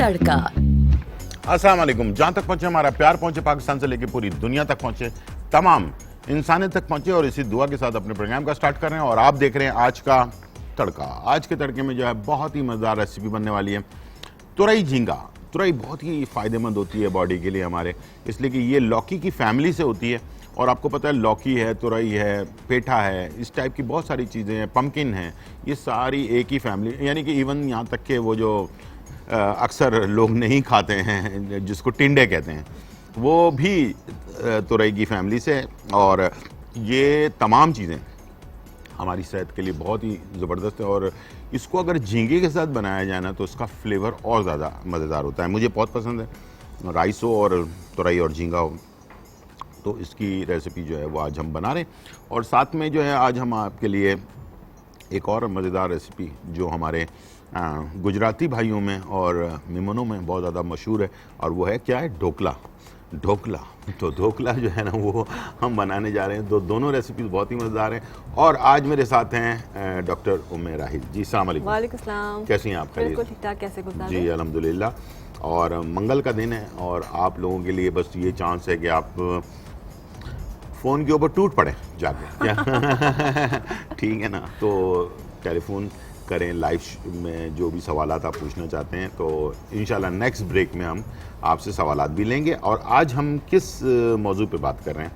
तड़का। अस्सलाम वालेकुम। जहाँ तक पहुँचे हमारा प्यार पहुँचे, पाकिस्तान से लेकर पूरी दुनिया तक पहुँचे, तमाम इंसानियत तक पहुँचे, और इसी दुआ के साथ अपने प्रोग्राम का स्टार्ट कर रहे हैं। और आप देख रहे हैं आज का तड़का। आज के तड़के में जो है बहुत ही मज़ेदार रेसिपी बनने वाली है, तुरई झींगा। तुरई बहुत ही फ़ायदेमंद होती है बॉडी के लिए हमारे, इसलिए कि ये लौकी की फैमिली से होती है। और आपको पता है लौकी है, तुरई है, पेठा है, इस टाइप की बहुत सारी चीज़ें हैं, पम्पकिन है, ये सारी एक ही फैमिली, यानी कि इवन यहाँ तक के वो जो अक्सर लोग नहीं खाते हैं जिसको टिंडे कहते हैं, वो भी तुरई की फैमिली से है। और ये तमाम चीज़ें हमारी सेहत के लिए बहुत ही ज़बरदस्त है, और इसको अगर झींगे के साथ बनाया जाए ना तो इसका फ्लेवर और ज़्यादा मज़ेदार होता है। मुझे बहुत पसंद है, राइस हो और तुरई और झींगा हो, तो इसकी रेसिपी जो है वो आज हम बना रहे हैं। और साथ में जो है आज हम आपके लिए एक और मज़ेदार रेसिपी जो हमारे गुजराती भाइयों में और मेहमानों में बहुत ज़्यादा मशहूर है, और वो है क्या है, ढोकला। ढोकला तो ढोकला जो है ना वो हम बनाने जा रहे हैं। तो दोनों रेसिपीज़ बहुत ही मज़ेदार हैं। और आज मेरे साथ हैं डॉक्टर उम्मे राहिल जी। अस्सलाम वालेकुम। वालेकुम सलाम। कैसी हैं आप? बिल्कुल ठीक ठाक। कैसे गुज़ार जी अल्हम्दुलिल्लाह। और मंगल का दिन है और आप लोगों के लिए बस ये चांस है कि आप फ़ोन के ऊपर टूट पड़े जाके ठीक है ना, तो टेलीफोन करें, लाइव में जो भी सवालात आप पूछना चाहते हैं, तो इंशाल्लाह नेक्स्ट ब्रेक में हम आपसे सवालात भी लेंगे। और आज हम किस मौजू पे बात कर रहे हैं?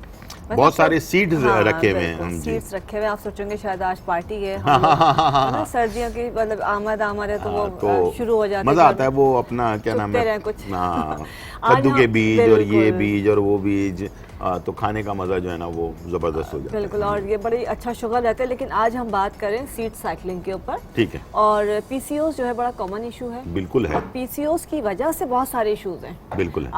बहुत सारे सीड्स रखे हुए हैं। सीड्स रखे हुए हैं। आप सोचेंगे शायद आज पार्टी है, ना सर्दियों की मतलब आमद है तो वो शुरू हो जाती है। मज़ा आता है वो अपना क्या नाम है, कद्दू के बीज और ये बीज और वो बीज, तो खाने का मज़ा जो है ना वो ज़बरदस्त हो जाता है। बिल्कुल, और ये बड़ी अच्छा शुगर रहता है। लेकिन आज हम बात करें सीड साइकिलिंग के ऊपर। ठीक है। और पीसीओएस जो है बड़ा कॉमन इशू है। बिल्कुल है। पीसीओएस की वजह से बहुत सारे इश्यूज हैं। बिल्कुल है।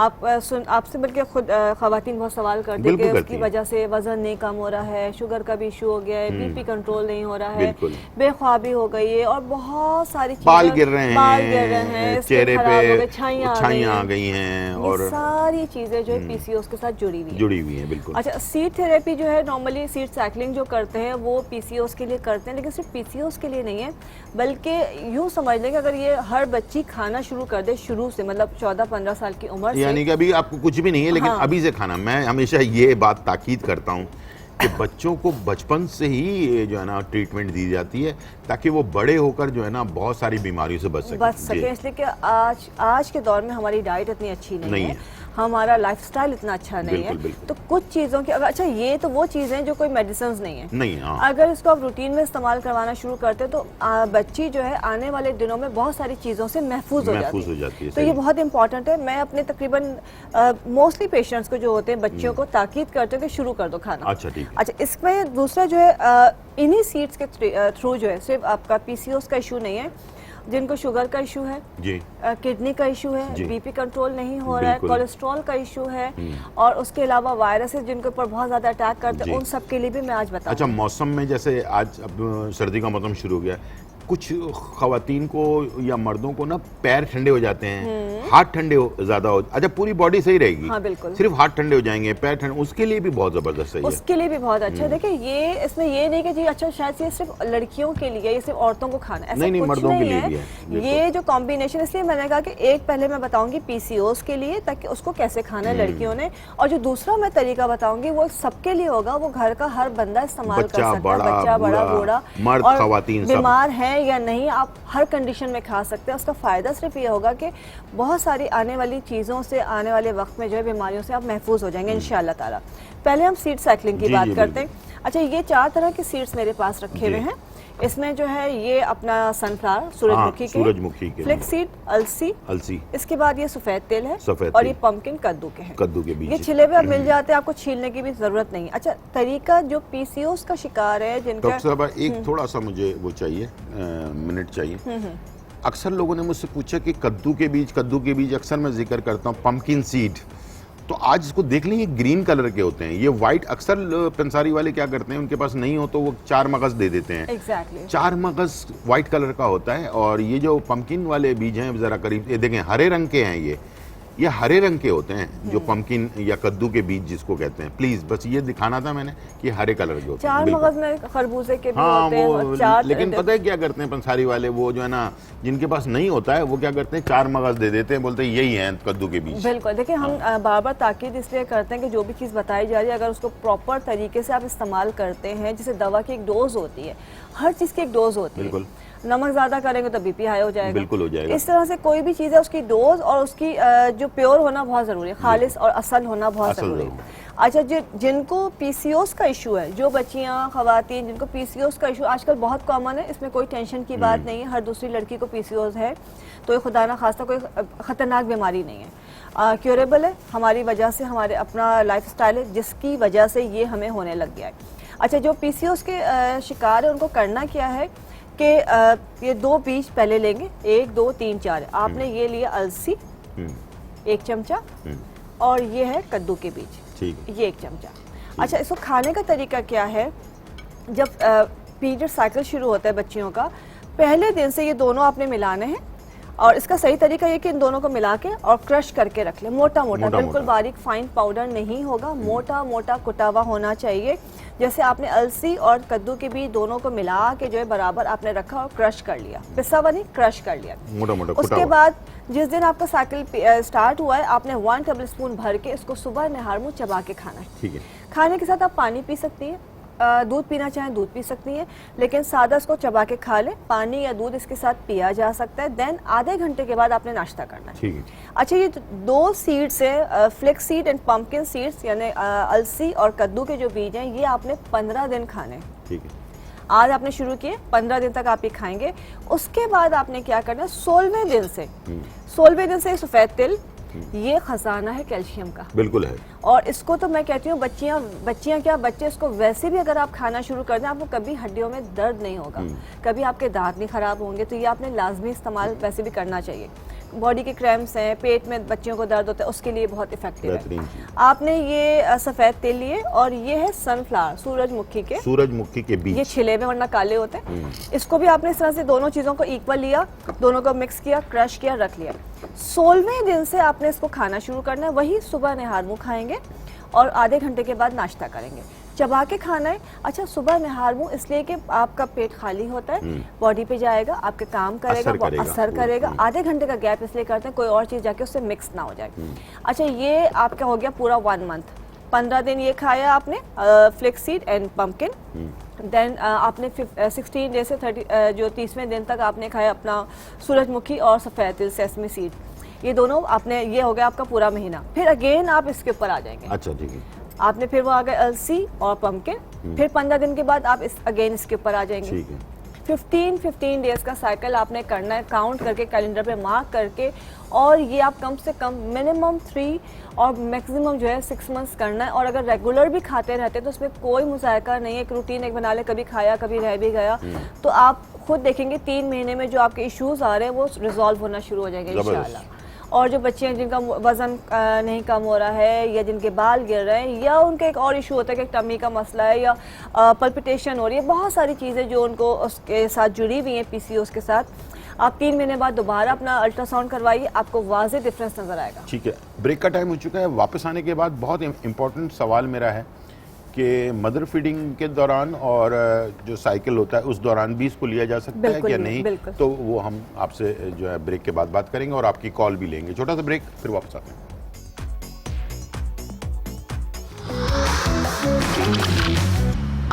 आपसे बल्कि खुद ख़वातीन बहुत सवाल करते हैं कि उसकी वजह से वजन नहीं कम हो रहा है, शुगर का भी इशू हो गया है, बीपी कंट्रोल नहीं हो रहा है, बेख्वाबी हो गई है, और बहुत सारी बाल गिर रहे हैं, चेहरे पे छाइयां आ गई हैं, और सारी चीजें जो है पीसीओएस के साथ जुड़ी हुई है। बिल्कुल। अच्छा, सीड थेरेपी जो है नॉर्मली सीड साइकिलिंग जो करते हैं वो पीसीओएस के लिए करते हैं, लेकिन सिर्फ पीसीओएस के लिए नहीं है, बल्कि यूँ समझ लें कि अगर ये हर बच्ची खाना शुरू कर दे शुरू से, मतलब 14-15 साल की उम्र से, यानी कि अभी आपको कुछ भी नहीं है लेकिन अभी से खाना। मैं हमेशा ये बात ताकीद करता हूँ कि बच्चों को बचपन से ही जो है ना ट्रीटमेंट दी जाती है, ताकि वो बड़े होकर जो है ना बहुत सारी बीमारियों से बच सके। इसलिए कि आज के दौर में हमारी डाइट इतनी अच्छी नहीं है, हमारा लाइफस्टाइल इतना अच्छा नहीं है। तो कुछ चीज़ों की अच्छा, ये तो वो चीज़ें जो कोई मेडिसिन नहीं है, अगर इसको आप रूटीन में इस्तेमाल करवाना शुरू करते हैं तो बच्ची जो है आने वाले दिनों में बहुत सारी चीज़ों से महफूज हो जाती है। तो ये बहुत इंपॉर्टेंट है। मैं अपने तकरीबन मोस्टली पेशेंट्स को जो होते हैं बच्चियों को ताकीद करते हैं कि शुरू कर दो खाना। अच्छा, इसमें दूसरा जो है इन्हीं सीड्स के थ्रू जो है सिर्फ आपका पीसीओएस का इशू नहीं है, जिनको शुगर का इशू है जी, किडनी का इशू है, बीपी कंट्रोल नहीं हो रहा है, कोलेस्ट्रॉल का इशू है, और उसके अलावा वायरसेस जिनके ऊपर बहुत ज्यादा अटैक करते हैं, उन सब के लिए भी मैं आज बताऊंगा। अच्छा, मौसम में जैसे आज अब सर्दी का मौसम शुरू हो गया, कुछ खवातीन को या मर्दों को ना पैर ठंडे हो जाते हैं, हाथ ठंडे ज्यादा हो, अच्छा पूरी बॉडी सही रहेगी, हाँ बिल्कुल, सिर्फ हाथ ठंडे हो जाएंगे, पैर ठंडे, उसके लिए भी बहुत जबरदस्त है। उसके लिए भी बहुत अच्छा है। देखिए ये इसमें ये नहीं कि जी अच्छा शायद ये सिर्फ लड़कियों के लिए, ये सिर्फ औरतों को खाना, ऐसा नहीं, कुछ मर्दों नहीं के लिए है। भी है ये जो कॉम्बिनेशन, इसलिए मैंने कहा कि एक पहले मैं बताऊंगी पीसीओएस के लिए, ताकि उसको कैसे खाना है लड़कियों ने, और जो दूसरा मैं तरीका बताऊंगी वो सबके लिए होगा, वो घर का हर बंदा इस्तेमाल कर सकता है, बच्चा बड़ा बूढ़ा, मर्द खवातीन, बीमार है या नहीं, आप हर कंडीशन में खा सकते हैं। उसका फ़ायदा सिर्फ ये होगा कि बहुत सारी आने वाली चीज़ों से, आने वाले वक्त में जो है बीमारियों से आप महफूज हो जाएंगे इंशाअल्लाह ताला। पहले हम सीड साइकिलिंग की बात करते हैं। अच्छा, ये 4 तरह के सीड्स मेरे पास रखे हुए हैं। इसमें जो है ये अपना सनफ्लावर, सूरजमुखी के, फ्लेक्स सीड, अलसी, इसके बाद ये सफेद तेल है, और ये पंपकिन कद्दू के हैं, कद्दू के बीज। ये छिले हुए मिल जाते हैं, आपको छीलने की भी जरूरत नहीं। अच्छा, तरीका जो पीसीओएस का शिकार है जिनका, डॉक्टर साहब एक थोड़ा सा मुझे वो चाहिए, मिनट चाहिए। अक्सर लोगों ने मुझसे पूछा कि कद्दू के बीज अक्सर मैं जिक्र करता हूँ, पंपकिन सीड, तो आज इसको देख लें, ये ग्रीन कलर के होते हैं, ये वाइट, अक्सर पंसारी वाले क्या करते हैं, उनके पास नहीं हो तो वो 4 मगज दे देते हैं। Exactly. 4 मगज वाइट कलर का होता है, और ये जो पंपकिन वाले बीज हैं जरा करीब, ये देखें हरे रंग के हैं, ये हरे रंग के होते हैं जो पंपकिन या कद्दू के बीज जिसको कहते हैं। प्लीज बस ये दिखाना था मैंने कि हरे कलर के होते हैं। 4 मगज में खरबूजे के भी हाँ, होते हैं और 4 लेकिन पता है क्या करते हैं पंसारी वाले, वो जो है ना जिनके पास नहीं होता है वो क्या करते हैं 4 मगज दे देते हैं, बोलते हैं यही है कद्दू के बीज। बिल्कुल, देखिए हम बार बार ताकीद इसलिए करते हैं कि जो भी चीज़ बताई जा रही है अगर उसको प्रॉपर तरीके से आप इस्तेमाल करते हैं, जैसे दवा की एक डोज होती है, हर चीज़ की एक डोज होती है। नमक ज्यादा करेंगे तो बीपी हाई हो जाएगा, बिल्कुल हो जाएगा। इस तरह से कोई भी चीज़ है उसकी डोज और उसकी जो प्योर होना बहुत ज़रूरी है, खालिस और असल होना बहुत ज़रूरी है। अच्छा, जिनको पीसीओएस का इशू है, जो बच्चियां खवातीन जिनको पीसीओएस का इशू आजकल बहुत कॉमन है, इसमें कोई टेंशन की बात नहीं है, हर दूसरी लड़की को पीसीओएस है, तो ये खुदा ना खास्ता कोई खतरनाक बीमारी नहीं है, क्योरेबल है, हमारी वजह से, हमारे अपना लाइफस्टाइल है जिसकी वजह से ये हमें होने लग गया है। अच्छा, जो पीसीओएस के शिकार है उनको करना क्या है कि ये 2 बीज पहले लेंगे, 1 2 3 4, आपने ये लिया अलसी 1 चमचा और ये है कद्दू के बीज, ये 1 चमचा। अच्छा, इसको खाने का तरीका क्या है, जब पीरियड साइकिल शुरू होता है बच्चियों का, पहले दिन से ये दोनों आपने मिलाने हैं और इसका सही तरीका ये कि इन दोनों को मिला के और क्रश करके रख ले, मोटा मोटा, बिल्कुल बारीक फाइन पाउडर नहीं होगा, मोटा मोटा कुटा हुआ होना चाहिए। जैसे आपने अलसी और कद्दू के बीज दोनों को मिला के जो है बराबर आपने रखा और क्रश कर लिया, पिसा हुआ नहीं, क्रश कर लिया, मोटा मोटा। उसके बाद जिस दिन आपका साइकिल स्टार्ट हुआ है, आपने 1 टेबलस्पून भर के इसको सुबह नहार मुंह चबा के खाना है। ठीक है। खाने के साथ आप पानी पी सकती हैं, दूध पीना चाहें दूध पी सकती हैं, लेकिन सादा इसको चबा के खा लें, पानी या दूध इसके साथ पिया जा सकता है। देन आधे घंटे के बाद आपने नाश्ता करना है। ठीक है। अच्छा, ये 2 सीड्स है, flex seed and pumpkin seeds, यानी अलसी और कद्दू के जो बीज हैं, ये आपने 15 दिन खाने हैं। ठीक है। आज आपने शुरू किए, 15 दिन तक आप ये खाएंगे। उसके बाद आपने क्या करना है, 16वें दिन से, 16वें दिन से सफेद तिल, ये खजाना है कैल्शियम का, बिल्कुल है। और इसको तो मैं कहती हूँ बच्चियां क्या बच्चे, इसको वैसे भी अगर आप खाना शुरू कर दें, आपको कभी हड्डियों में दर्द नहीं होगा, कभी आपके दांत नहीं खराब होंगे, तो ये आपने लाजमी इस्तेमाल वैसे भी करना चाहिए। बॉडी के क्रैम्प्स हैं, पेट में बच्चियों को दर्द होता है, उसके लिए बहुत इफेक्टिव है। आपने ये सफेद तिल लिए और ये है सनफ्लावर, सूरजमुखी के बीज, ये छिले में वरना काले होते हैं। इसको भी आपने इस तरह से दोनों चीजों को इक्वल लिया, दोनों को मिक्स किया, क्रश किया, रख लिया। 16वें दिन से आपने इसको खाना शुरू करना है, वही सुबह नहार मुंह खाएंगे और आधे घंटे के बाद नाश्ता करेंगे, चबा के खाना है। अच्छा, सुबह नहार मुंह इसलिए कि आपका पेट खाली होता है, बॉडी पे जाएगा, आपके काम करेगा, असर करेगा। आधे घंटे का गैप इसलिए करते हैं कोई और चीज जाके उससे मिक्स ना हो जाए। अच्छा, ये आपका हो गया पूरा 1 मंथ, 15 दिन ये खाया आपने flax seed and pumpkin. Then आपने 16 डे से 30वें दिन तक आपने खाया अपना सूरजमुखी और सफेद तिल, सेसमी सीड, ये दोनों आपने, ये हो गया आपका पूरा महीना। फिर अगेन आप इसके ऊपर आ जाएंगे। अच्छा, ठीक है। आपने फिर वो आ गए अलसी और पंपकिन, फिर 15 दिन के बाद आप अगेन इसके ऊपर आ जाएंगे। ठीक है। 15 डेज का साइकिल आपने करना है, काउंट करके कैलेंडर पे मार्क करके, और ये आप कम से कम मिनिमम 3 और मैक्सिमम जो है 6 मंथ्स करना है। और अगर रेगुलर भी खाते रहते तो उसमें कोई मुजायका नहीं है, एक रूटीन एक बना ले, कभी खाया कभी रह भी गया, तो आप खुद देखेंगे 3 महीने में जो आपके इश्यूज आ रहे हैं वो रिजॉल्व होना शुरू हो जाएंगे इंशाल्लाह। और जो बच्चे हैं जिनका वजन नहीं कम हो रहा है, या जिनके बाल गिर रहे हैं, या उनका एक और इशू होता है कि टमी का मसला है, या पल्पिटेशन हो रही है, बहुत सारी चीज़ें जो उनको उसके साथ जुड़ी हुई हैं पीसीओएस के साथ, आप 3 महीने बाद दोबारा अपना अल्ट्रासाउंड करवाइए, आपको वाज़ेह डिफरेंस नजर आएगा। ठीक है, ब्रेक का टाइम हो चुका है। वापस आने के बाद बहुत इंपॉर्टेंट सवाल मेरा है कि मदर फीडिंग के दौरान और जो साइकिल होता है उस दौरान भी इसको लिया जा सकता है या नहीं, तो वो हम आपसे जो है ब्रेक के बाद बात करेंगे और आपकी कॉल भी लेंगे। छोटा सा ब्रेक, फिर वापस आते हैं।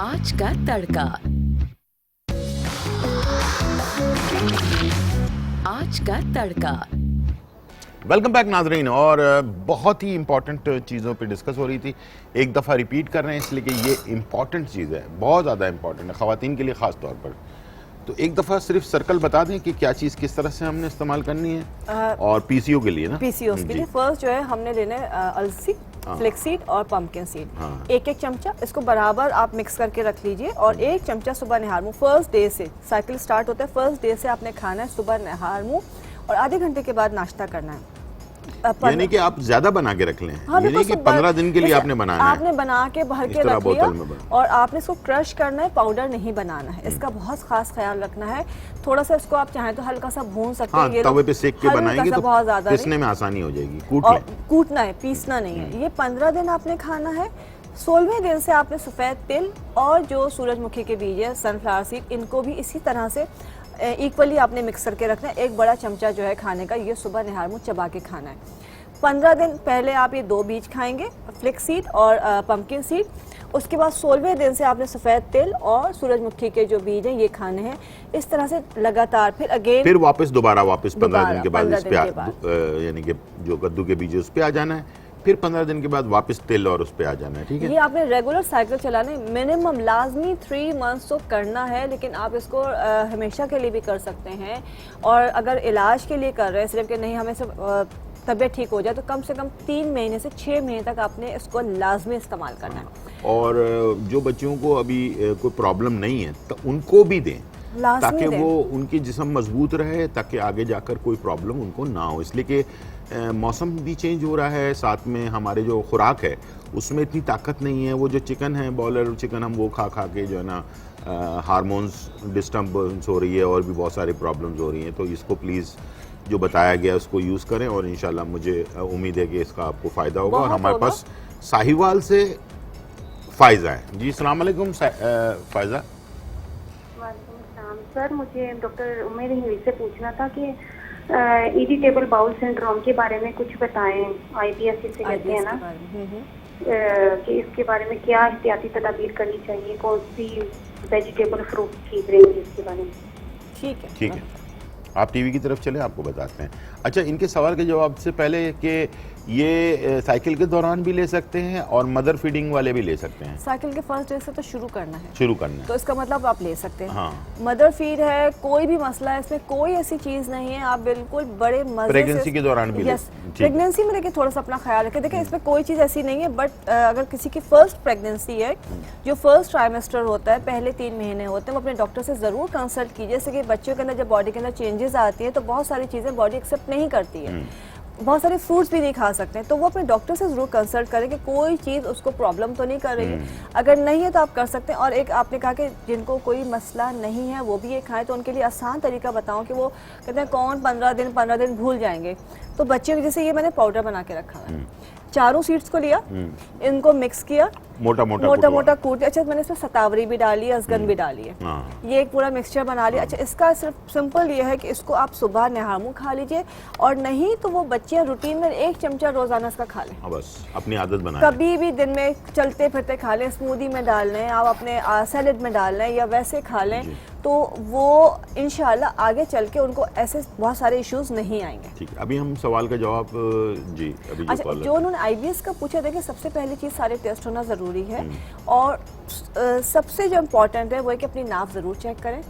आज का तड़का, आज का तड़का। वेलकम बैक नाजरीन, और बहुत ही इंपॉर्टेंट चीज़ों पे डिस्कस हो रही थी। एक दफ़ा रिपीट कर रहे हैं इसलिए कि ये इंपॉर्टेंट चीज़ है, बहुत ज़्यादा इंपॉर्टेंट है ख़वातीन के लिए ख़ास तौर पर। तो एक दफ़ा सिर्फ सर्कल बता दें कि क्या चीज़ किस तरह से हमने इस्तेमाल करनी है। और पीसीओ के लिए ना, पीसीओ के लिए फर्स्ट जो है हमने लेना है अलसी, फ्लेक्स सीड और पंपकिन सीड, 1-1 चमचा, इसको बराबर आप मिक्स करके रख लीजिए। और 1 चमचा सुबह नहार मुंह, फर्स्ट डे से साइकिल स्टार्ट होता है, फर्स्ट डे से आपने खाना है सुबह नहार मुंह, और आधे घंटे के बाद नाश्ता करना है। यानी कि आप ज्यादा बना के रख लें। हाँ, ये नहीं कि 15 दिन के लिए आपने बनाना है, आपने बना के भर के रख लिया और आपने इसको क्रश करना है, पाउडर नहीं बनाना है। इसका बहुत खास ख्याल रखना है। थोड़ा सा इसको आप चाहें तो हल्का सा भून सकते हैं। तवे पे सेक के बनाएंगे तो बहुत ज्यादा पीसने में आसानी हो जाएगी। कूटना है, पीसना नहीं है। ये 15 दिन आपने खाना है। 16वें दिन से आपने सफेद तिल और जो सूरजमुखी के बीज है, सनफ्लावर सीड, इनको भी इसी तरह से इक्वली आपने मिक्स करके रखना है। 1 बड़ा चमचा जो है खाने का, ये सुबह निहार मुँह चबा के खाना है। 15 दिन पहले आप ये 2 बीज खाएंगे, फ्लेक्स सीड और पंपकिन सीड। उसके बाद 16वें दिन से आपने सफेद तिल और सूरजमुखी के जो बीज हैं ये खाने हैं। इस तरह से लगातार फिर वापस 15 दिन के बाद इस पे यानी कि जो कद्दू के बीज है उस पे आ जाना है। फिर 15 दिन के बाद वापस तिल और उस पे आ जाना है। ठीक है, ये आपने रेगुलर साइकिल चलाने, मिनिमम लाजमी 3 मंथ्स तो करना है। लेकिन आप इसको हमेशा के लिए भी कर सकते हैं। और अगर इलाज के लिए कर रहे हैं सिर्फ कि नहीं हमें सब तबीयत ठीक हो जाए, तो कम से कम 3 महीने से 6 महीने तक आपने इसको लाजमी इस्तेमाल करना है। और जो बच्चों को अभी कोई प्रॉब्लम नहीं है तो उनको भी दें, ताकि वो उनकी जिस्म मजबूत रहे, ताकि आगे जाकर कोई प्रॉब्लम उनको ना हो। इसलिए कि मौसम भी चेंज हो रहा है, साथ में हमारे जो खुराक है उसमें इतनी ताकत नहीं है। वो जो चिकन है, बॉयलर चिकन, हम वो खा खा के जो है ना हार्मोन्स डिस्टर्बेंस हो रही है और भी बहुत सारी प्रॉब्लम्स हो रही हैं। तो इसको प्लीज़ जो बताया गया उसको यूज़ करें और इंशाल्लाह मुझे उम्मीद है कि इसका आपको फ़ायदा होगा। और हमारे पास साहिवाल से फ़ायज़ा है। जी अस्सलाम वालेकुम फ़ायज़ा। सर मुझे डॉक्टर उमेर हिल से पूछना था कि इरिटेबल बाउल सिंड्रोम के बारे में कुछ बताएं। IBS से कहते हैं ना, कि इसके बारे में क्या एहतियाती तदाबीर करनी चाहिए, कौन सी वेजिटेबल फ्रूट ठीक रहेंगे इसके बारे में। ठीक है, आप टीवी की तरफ चले, आपको बताते हैं। अच्छा, इनके सवाल के जवाब से पहले कि ये साइकिल के दौरान भी ले सकते हैं और मदर फीडिंग वाले भी ले सकते हैं। साइकिल के फर्स्ट डे से तो शुरू करना है, तो इसका मतलब आप ले सकते हैं। हाँ। मदर फीड है, कोई भी मसला है इसमें, कोई ऐसी चीज नहीं है। आप बिल्कुल बड़े मजे से प्रेगनेंसी के दौरान भी प्रेगनेंसी में देखिए थोड़ा सा अपना ख्याल रखें। देखिए इसमें कोई चीज ऐसी नहीं है, बट अगर किसी की फर्स्ट प्रेगनेंसी है, जो फर्स्ट ट्राइमेस्टर होता है, पहले 3 महीने होते हैं, वो अपने डॉक्टर से जरूर कंसल्ट कीजिए। जैसे कि बच्चों के अंदर जब बॉडी के अंदर चेंजेस आती है तो बहुत सारी चीजें बॉडी एक्सेप्ट नहीं करती है, बहुत सारे फ्रूट्स भी नहीं खा सकते हैं। तो वो अपने डॉक्टर से जरूर कंसल्ट करें कि कोई चीज़ उसको प्रॉब्लम तो नहीं कर रही है। अगर नहीं है तो आप कर सकते हैं। और एक आपने कहा कि जिनको कोई मसला नहीं है वो भी ये खाएं, तो उनके लिए आसान तरीका बताऊं कि वो कहते हैं कौन 15 दिन भूल जाएंगे। तो बच्चे जैसे ये मैंने पाउडर बना के रखा है, चारों सीड्स को लिया, इनको मिक्स किया, मोटा मोटा कूट। अच्छा, मैंने इसमें सतावरी भी डाली है, अजगन भी डाली है। ये एक पूरा मिक्सचर बना लिया। अच्छा, इसका सिर्फ सिंपल ये है कि इसको आप सुबह निहार मुँह खा लीजिए, और नहीं तो वो बच्चे रूटीन में 1 चमचा रोजाना इसका खा लें। बस अपनी आदत बनाएं। कभी भी दिन में चलते फिरते खा लें, स्मूदी में डाल लें, आप अपने सैलेड में डाल लें या वैसे खा लें, तो वो इंशाल्लाह आगे चल के उनको ऐसे बहुत सारे इश्यूज नहीं आएंगे। ठीक है, अभी हम सवाल का जवाब जी अभी अच्छा, जो उन्होंने IBS का पूछा, देखिए सबसे पहली चीज़ सारे टेस्ट होना ज़रूरी है। और सबसे जो इम्पोर्टेंट है वो है कि अपनी नाप ज़रूर चेक करें,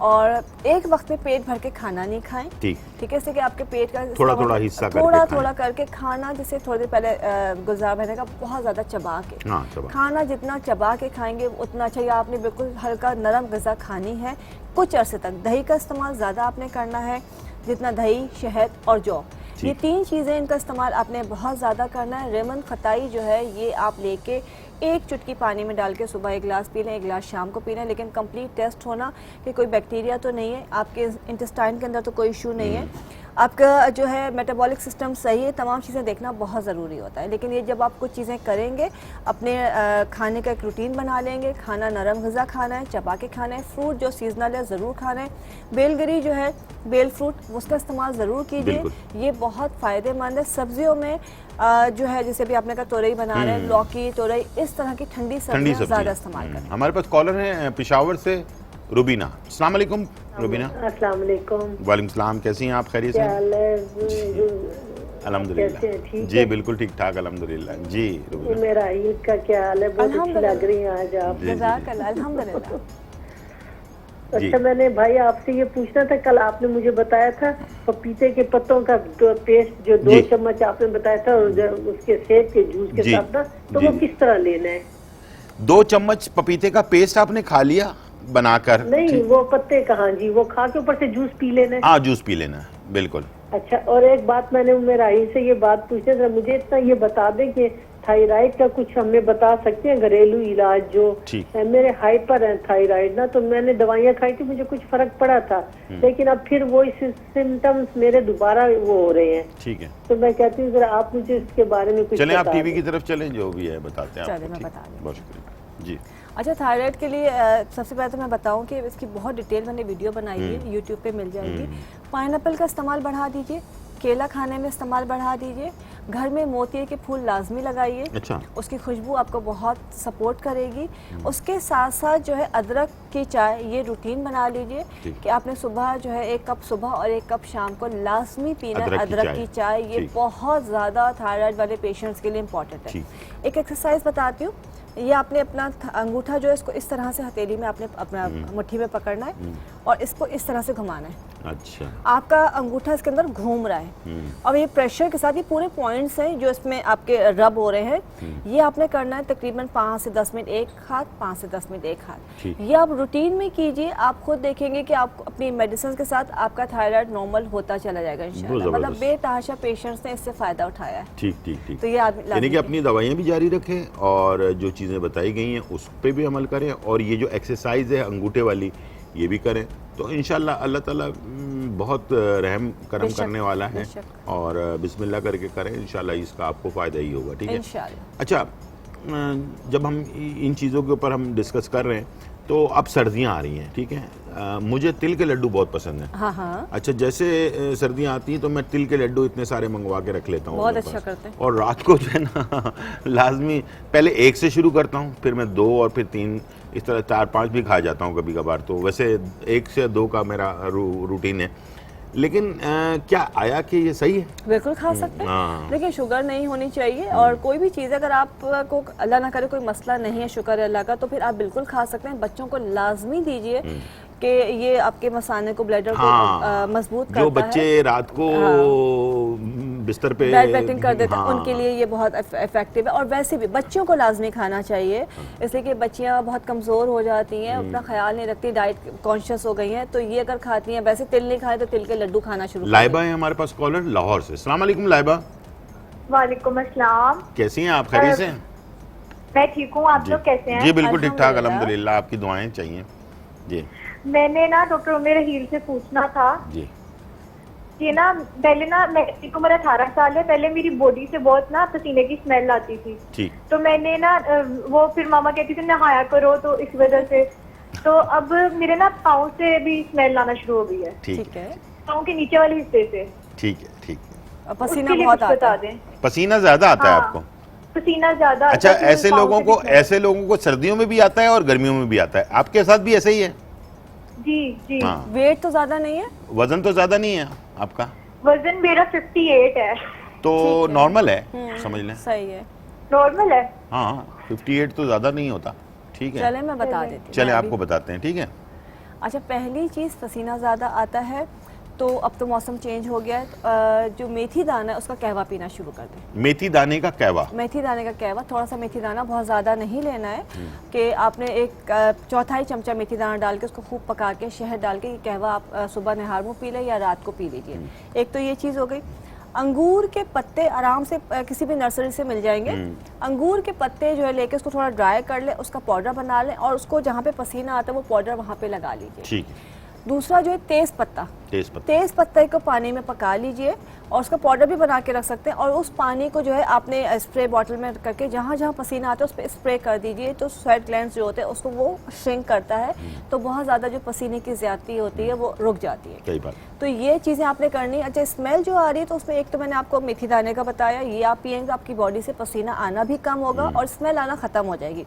और एक वक्त में पेट भर के खाना नहीं खाएं। ठीक है, जैसे कि आपके पेट का थोड़ा हिस्सा थोड़ा करके खाना, जैसे थोड़ी देर पहले गुजार मैंने कहा, बहुत ज़्यादा चबा के खाना, जितना चबा के खाएंगे उतना अच्छा। या आपने बिल्कुल हल्का नरम ग़िज़ा खानी है कुछ अरसे तक। दही का इस्तेमाल ज़्यादा आपने करना है, जितना दही, शहद और जौ, ये 3 चीज़ें, इनका इस्तेमाल आपने बहुत ज़्यादा करना है। रेमन खताई जो है ये आप लेके 1 चुटकी पानी में डाल के सुबह 1 गिलास पी लें, 1 गिलास शाम को पी लें। लेकिन कंप्लीट टेस्ट होना कि कोई बैक्टीरिया तो नहीं है, आपके इंटेस्टाइन के अंदर तो कोई इशू नहीं है, आपका जो है मेटाबॉलिक सिस्टम सही है, तमाम चीज़ें देखना बहुत ज़रूरी होता है। लेकिन ये जब आप कुछ चीज़ें करेंगे, अपने खाने का एक रूटीन बना लेंगे, खाना नरम ग़िज़ा खाना है, चबा के खाना है, फ्रूट जो सीजनल है ज़रूर खाना है, बेलगरी जो है बेल फ्रूट उसका इस्तेमाल ज़रूर कीजिए, ये बहुत फ़ायदेमंद है। सब्जियों में जो है जैसे भी आपने कहा तोरई बना रहे हैं, लौकी, तोरई, इस तरह की ठंडी सब्जियां ज़्यादा इस्तेमाल करें। हमारे पास कॉलर है पेशावर से रुबीना। अस्सलाम वालेकुम रुबीना। अस्सलाम वालेकुम। वालेकुम सलाम, कैसी हैं आप? खैरियत से? अल्हम्दुलिल्लाह जी, बिल्कुल ठीक ठाक अल्हम्दुलिल्लाह जी। रुबीना, मेरा ईद का क्या हाल है? बहुत अच्छी लग रही है आज आप। जज़ाकल्लाह, अल्हम्दुलिल्लाह। अच्छा, मैंने भाई आपसे ये पूछना था, कल आपने मुझे बताया था पपीते के पत्तों का पेस्ट जो 2 चम्मच आपने बताया था, और उसके सेब के जूस के साथ ना, तो वो किस तरह लेना है? 2 चम्मच पपीते का पेस्ट आपने खा लिया बनाकर? नहीं, वो पत्ते कहाँ जी, वो खा के ऊपर से जूस पी लेना है। हाँ, जूस पी लेना है, बिल्कुल अच्छा, और एक बात मैंने उमेराही से ये बात पूछी था, मुझे इतना ये बता दें कि थायराइड का कुछ हमें बता सकते हैं घरेलू इलाज? जो मेरे हाइपर है थायराइड ना, तो मैंने दवाइयाँ खाई थी, मुझे कुछ फर्क पड़ा था, लेकिन अब फिर वो सिम्टम्स मेरे दोबारा वो हो रहे हैं। ठीक है, तो मैं कहती हूँ आप मुझे इसके बारे में कुछ चलें, आप टीवी की तरफ चलें, जो भी है बताते हैं आपको। मैं बता दूं। बहुत शुक्रिया जी। अच्छा, थायराइड के लिए सबसे पहले तो मैं बताऊं कि इसकी बहुत डिटेल मैंने वीडियो बनाई है, यूट्यूब पे मिल जाएगी। पाइनएप्पल का इस्तेमाल बढ़ा दीजिए, केला खाने में इस्तेमाल बढ़ा दीजिए, घर में मोती के फूल लाजमी लगाइए। अच्छा। उसकी खुशबू आपको बहुत सपोर्ट करेगी। उसके साथ साथ जो है अदरक की चाय, ये रूटीन बना लीजिए कि आपने सुबह जो है 1 कप सुबह और 1 कप शाम को लाजमी पीना अदरक की चाय। ये बहुत ज़्यादा थायराइड वाले पेशेंट्स के लिए इम्पोर्टेंट है। एक एक्सरसाइज बताती हूँ, ये आपने अपना अंगूठा जो है इसको इस तरह से हथेली में आपने अपना मुट्ठी में पकड़ना है और इसको इस तरह से घुमाना है। अच्छा। आपका अंगूठा इसके अंदर घूम रहा है और ये प्रेशर के साथ ये पूरे पॉइंट्स हैं जो इसमें आपके रब हो रहे हैं। ये आपने करना है तकरीबन 5 से 10 मिनट एक हाथ, 5 से 10 मिनट एक हाथ। ये आप रूटीन में कीजिए, आप खुद देखेंगे कि आप अपनी मेडिसिन के साथ आपका थायराइड नॉर्मल होता चला जाएगा इंशाल्लाह। मतलब बेतहाशा पेशेंट्स ने इससे फायदा उठाया है। ठीक ठीक ठीक। तो ये यानी कि अपनी दवाइयाँ भी जारी रखें और जो चीज़ें बताई गई हैं उस पर भी अमल करें, और ये जो एक्सरसाइज है अंगूठे वाली ये भी करें, तो इंशाल्लाह अल्लाह ताला बहुत रहम करम करने वाला है। और बिस्मिल्लाह करके करें, इंशाल्लाह इसका आपको फ़ायदा ही होगा। ठीक है। अच्छा, जब हम इन चीज़ों के ऊपर हम डिस्कस कर रहे हैं तो अब सर्दियाँ आ रही हैं, ठीक है। मुझे तिल के लड्डू बहुत पसंद है। हाँ हाँ। अच्छा, जैसे सर्दियाँ आती हैं तो मैं तिल के लड्डू इतने सारे मंगवा के रख लेता हूँ। बहुत अच्छा करते हैं। और रात को जो है ना लाजमी पहले 1 से शुरू करता हूँ, फिर मैं 2 और फिर 3, इस तरह 4-5 भी खा जाता हूँ कभी कभार। तो वैसे 1 से 2 का मेरा रूटीन है। लेकिन क्या आया कि ये सही है? बिल्कुल खा सकते हैं। देखिए, शुगर नहीं होनी चाहिए और कोई भी चीज़ अगर आपको अल्लाह ना करे कोई मसला नहीं है शुगर अल्लाह का, तो फिर आप बिल्कुल खा सकते हैं। बच्चों को लाजमी दीजिए कि ये आपके मसाने को, ब्लडर को मजबूत करता है। जो बच्चे रात को बिस्तर पे बेड वेटिंग कर देते हैं, उनके लिए ये बहुत इफेक्टिव है। और वैसे भी बच्चों को लाजमी खाना चाहिए, इसलिए कि बच्चियां बहुत कमज़ोर हो जाती हैं, अपना ख्याल नहीं रखती, डाइट कॉन्शियस हो गई हैं, तो ये अगर खाती हैं, वैसे तिल नहीं खाए तो तिल के लड्डू खाना शुरू। लाइबा है हमारे पास कॉलर लाहौर से। अस्सलाम वालेकुम लाइबा। वालेकुम अस्सलाम। कैसी हैं आप? खैरियत से? मैं ठीक हूँ, आप लोग कैसे हैं? जी बिल्कुल ठीक ठाक, अल्हम्दुलिल्लाह। आपकी दुआएं चाहिए जी। मैंने ना डॉक्टर उमेर हील से पूछना था जी कि ना, पहले ना मेरी उम्र 18 साल है, पहले मेरी बॉडी से बहुत ना पसीने की स्मेल आती थी। ठीक। तो मैंने ना वो फिर मामा कहती थी नहाया करो, तो इस वजह से तो अब मेरे ना पाँव से भी स्मेल आना शुरू हो गई है। ठीक है। पाँव के नीचे वाले हिस्से से। ठीक है ठीक है। पसीना बहुत आता है। पसीना ज्यादा आता है आपको? पसीना ज्यादा। अच्छा, ऐसे लोगों को सर्दियों में भी आता है और गर्मियों में भी आता है, आपके साथ भी ऐसे ही है? जी जी। वेट तो ज्यादा नहीं है? वजन तो ज्यादा नहीं है आपका? वजन मेरा 58 है। तो नॉर्मल है, समझ लें। सही है, नॉर्मल है। हाँ, 58 तो ज्यादा नहीं होता। ठीक है, चले मैं बता देती हूँ। चले आपको बताते हैं। ठीक है। अच्छा, पहली चीज़ पसीना ज़्यादा आता है तो अब तो मौसम चेंज हो गया है, जो मेथी दाना है उसका कहवा पीना शुरू कर दें। मेथी दाने का कहवा? मेथी दाने का कहवा, थोड़ा सा मेथी दाना, बहुत ज़्यादा नहीं लेना है, कि आपने 1/4 चमचा मेथी दाना डाल के उसको खूब पका के शहद डाल के ये कहवा आप सुबह नहार मुँह पी लें या रात को पी लीजिए। एक तो ये चीज़ हो गई। अंगूर के पत्ते आराम से किसी भी नर्सरी से मिल जाएंगे। अंगूर के पत्ते जो है लेके उसको थोड़ा ड्राई कर ले, उसका पाउडर बना लें और उसको जहाँ पे पसीना आता है वो पाउडर वहाँ पे लगा लीजिए। ठीक है। दूसरा जो है तेज पत्ते को पानी में पका लीजिए और उसका पाउडर भी बना के रख सकते हैं, और उस पानी को जो है आपने स्प्रे बॉटल में करके जहाँ जहाँ पसीना आता है उस पर स्प्रे कर दीजिए, तो स्वेट ग्लैंड्स जो होते हैं उसको वो श्रिंक करता है, तो बहुत ज़्यादा जो पसीने की ज़्यादती होती है वो रुक जाती है। कई बार तो ये चीज़ें आपने करनी। अच्छा, स्मेल जो आ रही है तो उसमें एक तो मैंने आपको मेथी दाने का बताया, ये आप पियेंगे आपकी बॉडी से पसीना आना भी कम होगा और स्मेल आना ख़त्म हो जाएगी।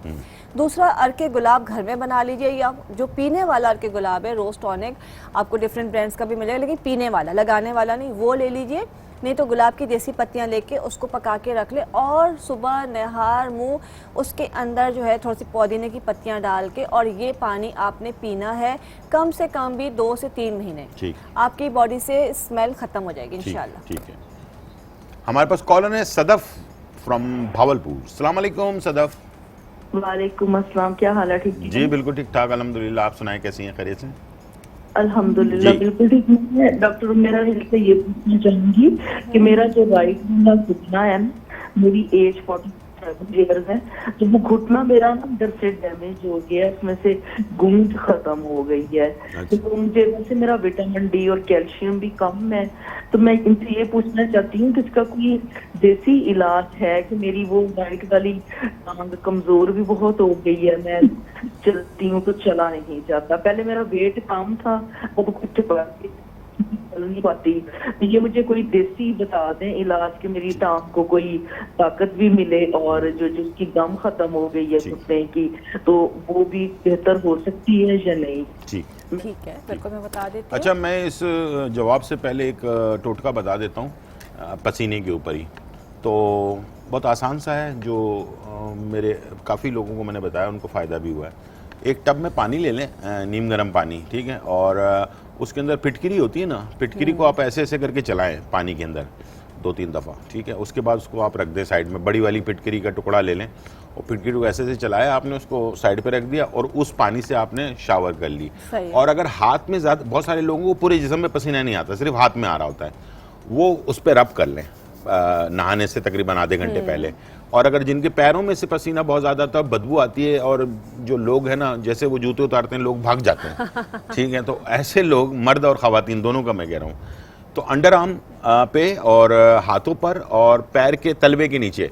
दूसरा, अर्के गुलाब घर में बना लीजिए, या जो पीने वाला अर्के गुलाब है, रोज टॉनिक, आपको डिफरेंट ब्रांड्स का भी मिलेगा, लेकिन पीने वाला, लगाने वाला नहीं, वो ले लीजिए। नहीं तो गुलाब की देसी पत्तियां लेके उसको पका के रख ले और सुबह नहार मुंह उसके अंदर जो है थोड़ी सी पुदीने की पत्तियां डाल के, और ये पानी आपने पीना है कम से कम भी 2 से 3 महीने। आपकी बॉडी से स्मेल खत्म हो जाएगी इंशाल्लाह। ठीक है। हमारे पास कॉलर है सदफ फ्रॉम भावलपुर। अस्सलाम वालेकुम सदफ। वालेकुम अस्सलाम, क्या हाल है? ठीक जी बिल्कुल ठीक ठाक अल्हम्दुलिल्लाह। आप सुनाएं, कैसी हैं? खैरियत से? अल्हम्दुलिल्लाह बिल्कुल ठीक है डॉक्टर। मेरा इससे ये पूछना चाहूंगी कि मेरा जो राइट वाला घुटना है, मेरी एज 47 ईयर्स है, तो वो घुटना मेरा अंदर से डैमेज हो गया, इसमें से गूंज खत्म हो गई है। तो मुझे वैसे मेरा विटामिन डी और कैल्शियम भी कम है, तो मैं इनसे ये पूछना चाहती हूँ कि इसका कोई देसी इलाज है कि मेरी वो राइट वाली टांग कमजोर भी बहुत हो गई है, मैं चलती हूँ तो चला नहीं जाता। पहले मेरा वेट कम था, वो कुछ चल नहीं पाती। ये मुझे कोई देसी बता दें इलाज कि मेरी टांग को कोई ताकत भी मिले और जो जिसकी दम खत्म हो गई है घुटने की, तो वो भी बेहतर हो सकती है या नहीं? ठीक है, बिल्कुल मैं बता देती हूँ। अच्छा, मैं इस जवाब से पहले एक टोटका बता देता हूँ पसीने के ऊपर ही। तो बहुत आसान सा है, जो मेरे काफ़ी लोगों को मैंने बताया, उनको फ़ायदा भी हुआ है। एक टब में पानी ले लें, नीम गर्म पानी, ठीक है, और उसके अंदर फिटकरी होती है ना, फिटकरी को आप ऐसे ऐसे करके चलाएं पानी के अंदर 2-3 दफ़ा, ठीक है। उसके बाद उसको आप रख दें साइड में, बड़ी वाली फिटकरी का टुकड़ा ले लें और फिटकरी को ऐसे ऐसे चलाया आपने, उसको साइड पे रख दिया और उस पानी से आपने शावर कर ली। और अगर हाथ में ज़्यादा, बहुत सारे लोगों को पूरे जिस्म में पसीना नहीं आता, सिर्फ हाथ में आ रहा होता है, वो उस पर रब कर लें नहाने से तकरीबन आधे घंटे पहले। और अगर जिनके पैरों में से पसीना बहुत ज़्यादा आता है, बदबू आती है, और जो लोग हैं ना, जैसे वो जूते उतारते हैं लोग भाग जाते हैं, ठीक है, तो ऐसे लोग, मर्द और ख़वातीन दोनों का मैं कह रहा हूँ, तो अंडर आर्म पे और हाथों पर और पैर के तलवे के नीचे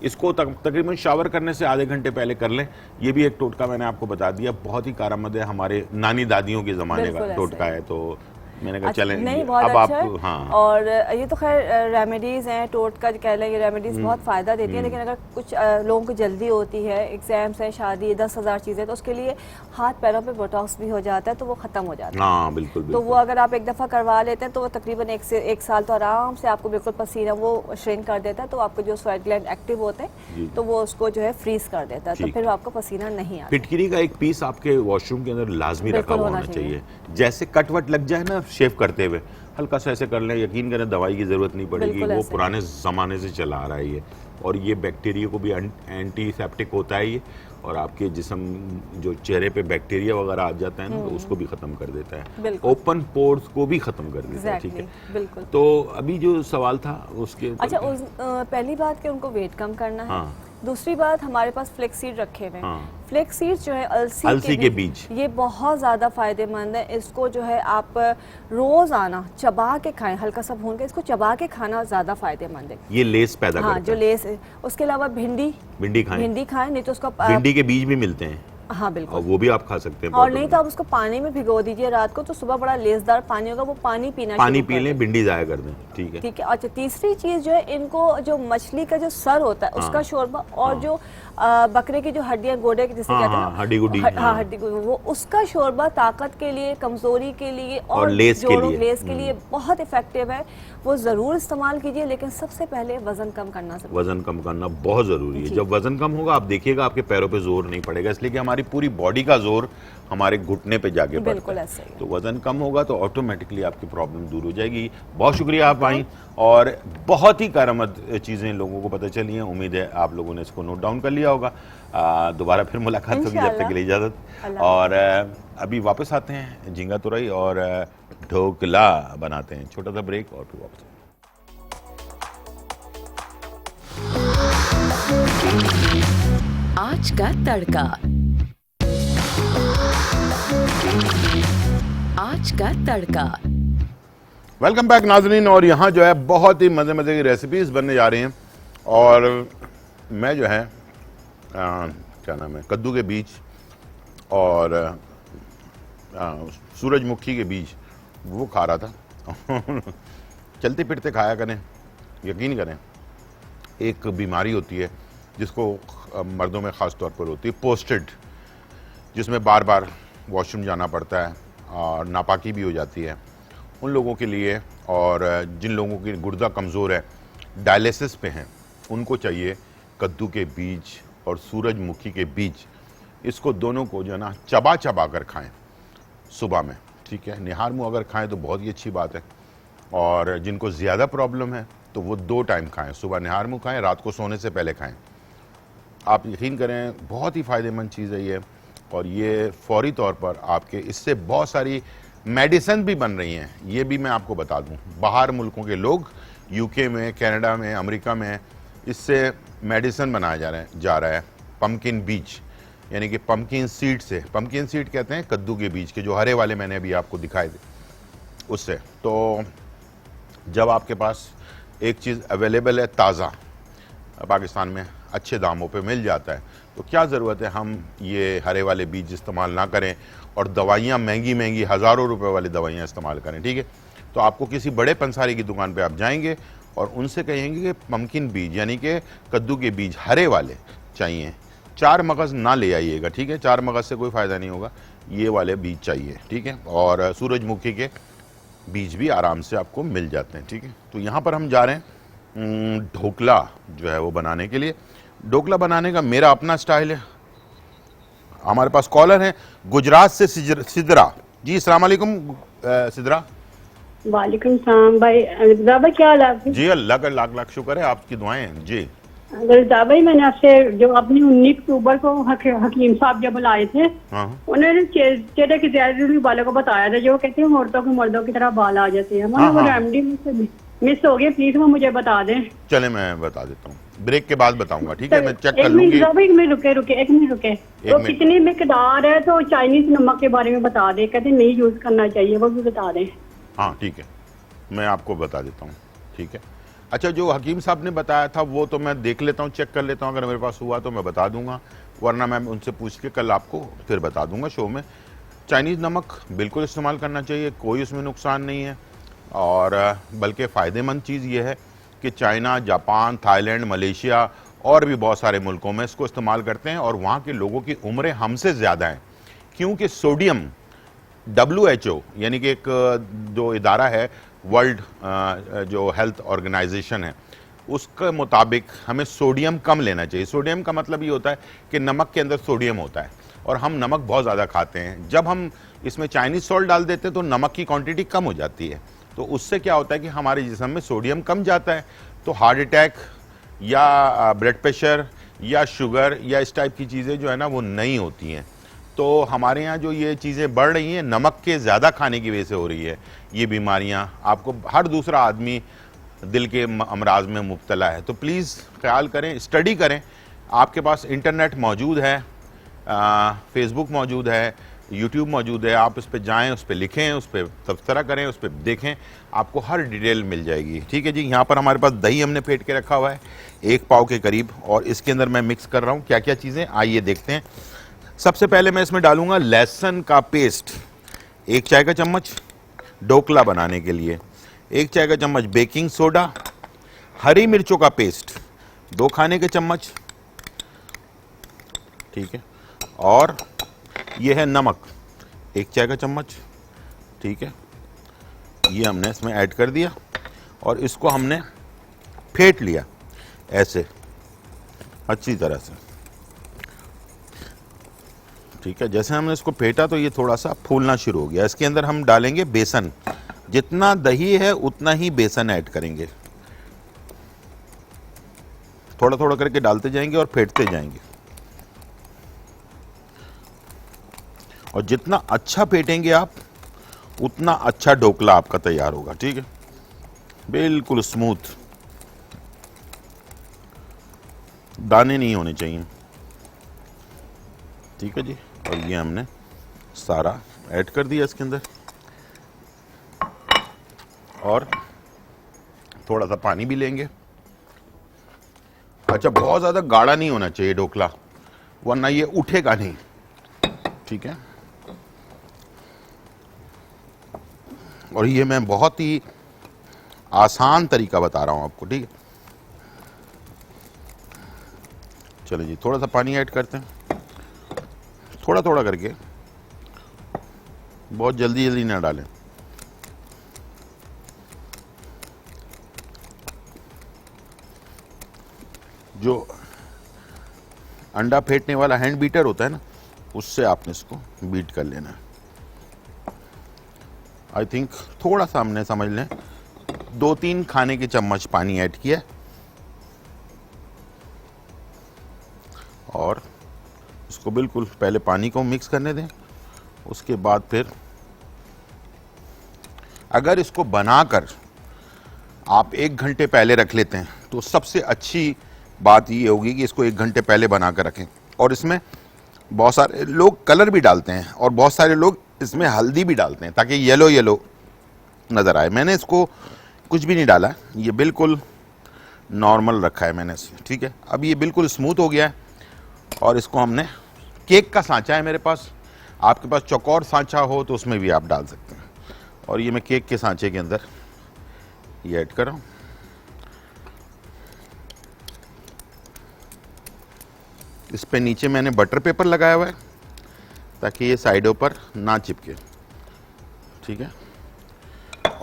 इसको तकरीबन शावर करने से आधे घंटे पहले कर लें। ये भी एक टोटका मैंने आपको बता दिया, बहुत ही कारआमद है, हमारे नानी दादियों के ज़माने का टोटका है। तो मैंने कहा चलें, नहीं, बहुत अब अच्छा आप, हाँ। और ये तो खैर रेमेडीज़ हैं, टोटका कह लें, ये रेमेडीज़ बहुत फ़ायदा देती हैं। लेकिन अगर कुछ लोगों को जल्दी होती है, एग्जाम्स हैं, शादी, 10,000 चीज़ें, तो उसके लिए हाथ पैरों पे बोटॉक्स भी हो जाता है, तो वो ख़त्म हो जाता है। हाँ, बिल्कुल, तो वो अगर आप एक दफ़ा करवा लेते हैं तो वो तकरीबन 1 साल तो आराम से आपको बिल्कुल पसीना वो श्रिंक कर देता है। तो आपको जो स्वेट ग्लैंड एक्टिव होते हैं, तो वो उसको जो है फ्रीज कर देता है, तो फिर आपको पसीना नहीं आता। फिटकरी का एक पीस आपके वॉशरूम के अंदर लाजमी रखा हुआ होना चाहिए। जैसे कट वट लग जाए ना शेव करते हुए, हल्का सा ऐसे कर लें, यकीन करें दवाई की ज़रूरत नहीं पड़ेगी। वो पुराने ज़माने से चला आ रहा है ये, और ये बैक्टीरिया को भी एंटीसेप्टिक होता है ये, और आपके जिस्म जो चेहरे पे बैक्टीरिया वगैरह आ जाता है ना, तो उसको भी ख़त्म कर देता है, ओपन पोर्स को भी ख़त्म कर देता है, ठीक है। बिल्कुल। तो अभी जो सवाल था उसके, अच्छा, पहली बात कि उनको वेट कम करना है। दूसरी बात, हमारे पास फ्लेक्स सीड रखे हुए हैं। फ्लेक्स सीड जो है अलसी के बीज, ये बहुत ज़्यादा फायदेमंद है। इसको जो है आप रोज़ाना चबा के खाएं, हल्का सा भून के इसको चबा के खाना ज़्यादा फायदेमंद है। ये लेस पैदा करता है। जो लेस है। उसके अलावा भिंडी खाएं, नहीं तो उसका भिंडी के बीज भी मिलते हैं। हाँ बिल्कुल, और वो भी आप खा सकते हैं। और नहीं तो आप उसको पानी में भिगो दीजिए रात को, तो सुबह बड़ा लेसदार पानी होगा, वो पानी पी लें, भिंडी जाया कर दें, ठीक है। ठीक है। अच्छा, तीसरी चीज जो है, इनको जो मछली का जो सर होता है उसका शोरबा, और जो बकरे की जो हड्डियां, गोडे जिसे कहते हैं ना, हड्डी गुडी, वो उसका शोरबा ताकत के लिए, कमजोरी के लिए और लेस के लिए बहुत इफेक्टिव है। वो जरूर इस्तेमाल कीजिए, लेकिन सबसे पहले वजन कम करना जरूरी है। वजन कम करना बहुत जरूरी है। जब वजन कम होगा, आप देखिएगा आपके पैरों पे जोर नहीं पड़ेगा, इसलिए कि हमारी पूरी बॉडी का जोर हमारे घुटने पे जाके पड़ता है। तो वजन कम होगा तो ऑटोमेटिकली आपकी प्रॉब्लम दूर हो जाएगी। बहुत शुक्रिया आप आई, और बहुत ही कारआमद चीज़ें लोगों को पता चली हैं। उम्मीद है आप लोगों ने इसको नोट डाउन कर लिया होगा। दोबारा फिर मुलाकात होगी, जब तक के लिए इजाज़त। और अभी वापस आते हैं झींगा तुरई और ढोकला बनाते हैं। छोटा सा ब्रेक और फिर वापस। आज का तड़का, आज का तड़का। वेलकम बैक नाज़रीन। और यहाँ जो है बहुत ही मज़े मज़े की रेसिपीज़ बनने जा रही हैं, और मैं जो है क्या नाम है, कद्दू के बीज और सूरजमुखी के बीज वो खा रहा था। चलते फिरते खाया करें, यकीन करें। एक बीमारी होती है जिसको मर्दों में ख़ास तौर पर होती है, पोस्टेड, जिसमें बार बार वॉशरूम जाना पड़ता है और नापाकी भी हो जाती है। उन लोगों के लिए, और जिन लोगों की गुर्दा कमज़ोर है, डायलिसिस पे हैं, उनको चाहिए कद्दू के बीज और सूरजमुखी के बीज। इसको दोनों को जो है ना चबा चबा कर खाएं सुबह में, ठीक है। निहार मुँह अगर खाएं तो बहुत ही अच्छी बात है। और जिनको ज़्यादा प्रॉब्लम है तो वो 2 टाइम खाएं, सुबह निहार मुँह खाएं, रात को सोने से पहले खाएं। आप यकीन करें, बहुत ही फ़ायदेमंद चीज़ है ये। और ये फौरी तौर पर आपके, इससे बहुत सारी मेडिसिन भी बन रही हैं, ये भी मैं आपको बता दूं। बाहर मुल्कों के लोग, यूके में, कनाडा में, अमेरिका में, इससे मेडिसिन बनाया जा रहा है पम्पकिन बीज, यानी कि पम्पकिन सीड से। पम्पकिन सीड कहते हैं कद्दू के बीज के, जो हरे वाले मैंने अभी आपको दिखाए थे, उससे। तो जब आपके पास एक चीज़ अवेलेबल है ताज़ा, पाकिस्तान में अच्छे दामों पे मिल जाता है, तो क्या ज़रूरत है हम ये हरे वाले बीज इस्तेमाल ना करें और दवाइयाँ महंगी महंगी हज़ारों रुपए वाली दवाइयाँ इस्तेमाल करें। ठीक है, तो आपको किसी बड़े पंसारी की दुकान पे आप जाएंगे और उनसे कहेंगे कि पम्पकिन बीज यानी कि कद्दू के बीज हरे वाले चाहिए, 4 मगज़ ना ले आइएगा। ठीक है, 4 मगज़ से कोई फ़ायदा नहीं होगा, ये वाले बीज चाहिए। ठीक है, और सूरजमुखी के बीज भी आराम से आपको मिल जाते हैं। ठीक है, तो यहाँ पर हम जा रहे हैं ढोकला जो है वो बनाने के लिए। ढोकला बनाने का मेरा अपना स्टाइल है। हमारे पास कॉलर है गुजरात से सिद्रा जी। अस्सलाम वालेकुम सिद्रा। वालेकुम सलाम भाई। रज़ा भाई क्या हाल है? जी अल्लाह का लाख लाख शुक्र है, आपकी दुआएं हैं जी। रज़ा भाई मैंने आपसे जो अपनी 19 अक्टूबर को हकीम साहब जब बुलाए थे, उन्होंने चेहरे की ज़्यादा बालों को बताया था, जो कहते हैं औरतों के मर्दों की तरह बाल आ जाते हैं। वो रेमेडी मिस हो गई, प्लीज वो मुझे बता दें। चले मैं बता देता हूँ, ब्रेक के बाद बताऊंगा। ठीक है, मैं चेक कर लूंगी। एक मिनट रुके। तो कितनी मिकदार है तो चाइनीज नमक के बारे में बता दें, कहते नहीं यूज करना चाहिए, वो भी बता दें। हाँ ठीक है, मैं आपको बता देता हूँ। ठीक है, अच्छा जो हकीम साहब ने बताया था वो तो मैं देख लेता हूँ, चेक कर लेता हूँ, अगर मेरे पास हुआ तो मैं बता दूंगा, वरना मैं उनसे पूछ के कल आपको फिर बता दूंगा शो में। चाइनीज़ नमक बिल्कुल इस्तेमाल करना चाहिए, कोई उसमें नुकसान नहीं है, और बल्कि फ़ायदेमंद चीज़ ये है कि चाइना, जापान, थाईलैंड, मलेशिया और भी बहुत सारे मुल्कों में इसको इस्तेमाल करते हैं, और वहाँ के लोगों की उम्रें हमसे ज़्यादा हैं, क्योंकि सोडियम WHO यानी कि एक जो इदारा है, वर्ल्ड जो हेल्थ ऑर्गेनाइजेशन है, उसके मुताबिक हमें सोडियम कम लेना चाहिए। सोडियम का मतलब ये होता है कि नमक के अंदर सोडियम होता है, और हम नमक बहुत ज़्यादा खाते हैं। जब हम इसमें चाइनीज़ सॉल्ट डाल देते हैं तो नमक की क्वांटिटी कम हो जाती है, तो उससे क्या होता है कि हमारे जिस्म में सोडियम कम जाता है, तो हार्ट अटैक या ब्लड प्रेशर या शुगर या इस टाइप की चीज़ें जो है ना वो नहीं होती हैं। तो हमारे यहाँ जो ये चीज़ें बढ़ रही हैं, नमक के ज़्यादा खाने की वजह से हो रही है ये बीमारियाँ। आपको हर दूसरा आदमी दिल के अमराज में मुब्तला है, तो प्लीज़ ख्याल करें, स्टडी करें। आपके पास इंटरनेट मौजूद है, फेसबुक मौजूद है, यूट्यूब मौजूद है, आप उस पर जाएँ, उस पर लिखें, उस पर तबसरा करें, उस पर देखें, आपको हर डिटेल मिल जाएगी। ठीक है जी, यहाँ पर हमारे पास दही हमने फेंट के रखा हुआ है 1 पाव के करीब, और इसके अंदर मैं मिक्स कर रहा हूँ क्या क्या चीज़ें, आइए देखते हैं। सबसे पहले मैं इसमें डालूंगा लहसुन का पेस्ट 1 चाय का चम्मच ढोकला बनाने के लिए, 1 चाय का चम्मच बेकिंग सोडा, हरी मिर्चों का पेस्ट 2 खाने के चम्मच, ठीक है, और ये है नमक 1 चाय का चम्मच, ठीक है, ये हमने इसमें ऐड कर दिया, और इसको हमने फेंट लिया ऐसे अच्छी तरह से। ठीक है, जैसे हमने इसको फेंटा तो ये थोड़ा सा फूलना शुरू हो गया। इसके अंदर हम डालेंगे बेसन, जितना दही है उतना ही बेसन ऐड करेंगे, थोड़ा थोड़ा करके डालते जाएंगे और फेंटते जाएंगे, और जितना अच्छा फेंटेंगे आप उतना अच्छा ढोकला आपका तैयार होगा। ठीक है, बिल्कुल स्मूथ, दाने नहीं होने चाहिए। ठीक है जी, और ये हमने सारा ऐड कर दिया इसके अंदर, और थोड़ा सा पानी भी लेंगे। अच्छा, बहुत ज़्यादा गाढ़ा नहीं होना चाहिए ढोकला, वरना ये उठेगा नहीं। ठीक है, और ये मैं बहुत ही आसान तरीका बता रहा हूं आपको। ठीक है, चलिए जी, थोड़ा सा पानी ऐड करते हैं, थोड़ा थोड़ा करके, बहुत जल्दी जल्दी ना डालें। जो अंडा फेंटने वाला हैंड बीटर होता है ना, उससे आपने इसको बीट कर लेना है। आई थिंक थोड़ा सा हमने, समझ लें, 2-3 खाने के चम्मच पानी ऐड किया, और इसको बिल्कुल पहले पानी को मिक्स करने दें, उसके बाद फिर अगर इसको बनाकर आप 1 घंटे पहले रख लेते हैं तो सबसे अच्छी बात ये होगी कि इसको 1 घंटे पहले बना कर रखें। और इसमें बहुत सारे लोग कलर भी डालते हैं और बहुत सारे लोग इसमें हल्दी भी डालते हैं ताकि येलो येलो नज़र आए। मैंने इसको कुछ भी नहीं डाला, ये बिल्कुल नॉर्मल रखा है मैंने इसे, ठीक है। अब ये बिल्कुल स्मूथ हो गया है और इसको हमने, केक का सांचा है मेरे पास, आपके पास चौकोर सांचा हो तो उसमें भी आप डाल सकते हैं। और ये मैं केक के सांचे के अंदर ये ऐड कर रहा हूँ। इस पे नीचे मैंने बटर पेपर लगाया हुआ है ताकि ये साइडों पर ना चिपके, ठीक है।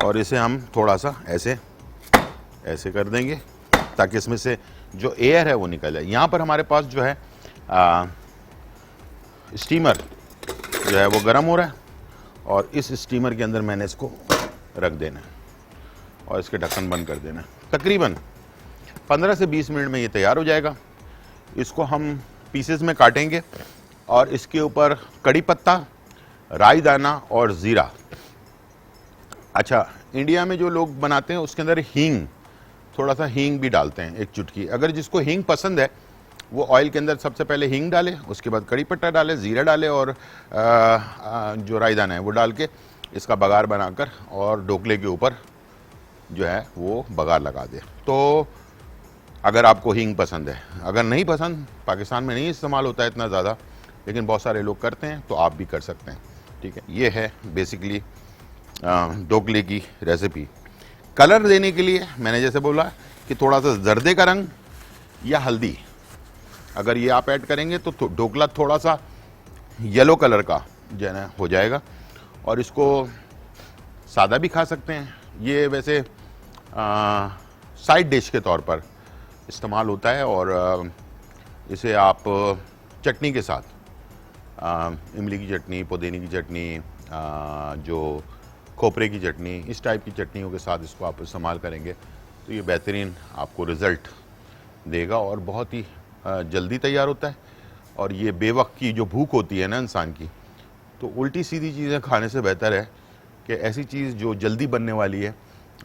और इसे हम थोड़ा सा ऐसे ऐसे कर देंगे ताकि इसमें से जो एयर है वो निकल जाए। यहाँ पर हमारे पास जो है स्टीमर जो है वो गर्म हो रहा है और इस स्टीमर के अंदर मैंने इसको रख देना है और इसके ढक्कन बंद कर देना है। तकरीबन 15 से 20 मिनट में ये तैयार हो जाएगा। इसको हम पीसेस में काटेंगे और इसके ऊपर कड़ी पत्ता, राई दाना और ज़ीरा। अच्छा, इंडिया में जो लोग बनाते हैं उसके अंदर हींग, थोड़ा सा हींग भी डालते हैं, 1 चुटकी। अगर जिसको हींग पसंद है वो ऑयल के अंदर सबसे पहले हींग डाले, उसके बाद कड़ी पत्ता डाले, ज़ीरा डाले और जो राई दाना है वो डाल के इसका बघार बनाकर और ढोकले के ऊपर जो है वो बघार लगा दे। तो अगर आपको हींग पसंद है, अगर नहीं पसंद, पाकिस्तान में नहीं इस्तेमाल होता है इतना ज़्यादा, लेकिन बहुत सारे लोग करते हैं तो आप भी कर सकते हैं, ठीक है। ये है बेसिकली ढोकले की रेसिपी। कलर देने के लिए मैंने जैसे बोला कि थोड़ा सा जर्दे का रंग या हल्दी, अगर ये आप ऐड करेंगे तो ढोकला थोड़ा सा येलो कलर का जो है ना हो जाएगा। और इसको सादा भी खा सकते हैं। ये वैसे साइड डिश के तौर पर इस्तेमाल होता है और इसे आप चटनी के साथ, इमली की चटनी, पुदीने की चटनी, जो खोपरे की चटनी, इस टाइप की चटनियों के साथ इसको आप इस्तेमाल करेंगे तो ये बेहतरीन आपको रिज़ल्ट देगा और बहुत ही जल्दी तैयार होता है। और ये बेवक्त की जो भूख होती है ना इंसान की, तो उल्टी सीधी चीज़ें खाने से बेहतर है कि ऐसी चीज़ जो जल्दी बनने वाली है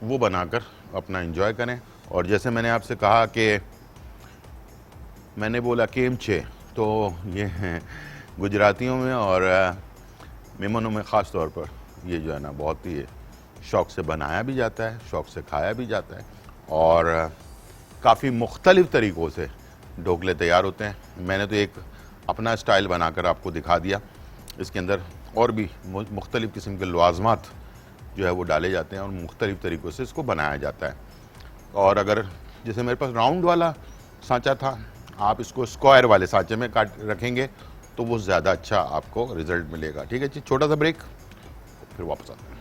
वो बनाकर अपना एंजॉय करें। और जैसे मैंने आपसे कहा कि मैंने बोला केम छे, तो ये गुजरातियों में और मेहमानों में ख़ास तौर पर ये जो है ना बहुत ही शौक़ से बनाया भी जाता है, शौक़ से खाया भी जाता है और काफ़ी मुख्तलिफ़ तरीक़ों से ढोकले तैयार होते हैं। मैंने तो एक अपना स्टाइल बनाकर आपको दिखा दिया। इसके अंदर और भी मुख्तलिफ़ किस्म के लवाज़मात जो है वो डाले जाते हैं और मुख्तलिफ़ तरीक़ों से इसको बनाया जाता है। और अगर जैसे मेरे पास राउंड वाला सांचा था, आप इसको स्क्वायर वाले सांचे में काट रखेंगे तो वो ज़्यादा अच्छा आपको रिज़ल्ट मिलेगा, ठीक है जी। छोटा सा ब्रेक, फिर वापस आते हैं।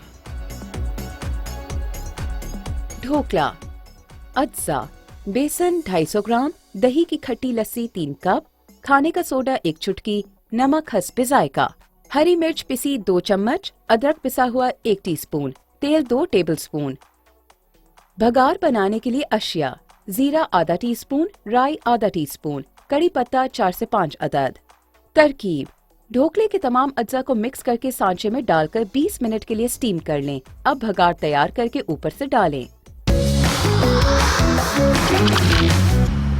ढोकला, अज्जा, बेसन 250 ग्राम, दही की खट्टी लस्सी 3 कप, खाने का सोडा 1 चुटकी, नमक हस्बे जायका, हरी मिर्च पिसी 2 चम्मच, अदरक पिसा हुआ 1 टीस्पून, तेल 2 टेबलस्पून। भगार बनाने के लिए अशिया: जीरा आधा टीस्पून, राई आधा टीस्पून, कड़ी पत्ता 4 से 5 अदद। तरकीब: ढोकले के तमाम अज्जा को मिक्स करके सांचे में डालकर 20 मिनट के लिए स्टीम कर लें। अब भगार तैयार करके ऊपर से डालें।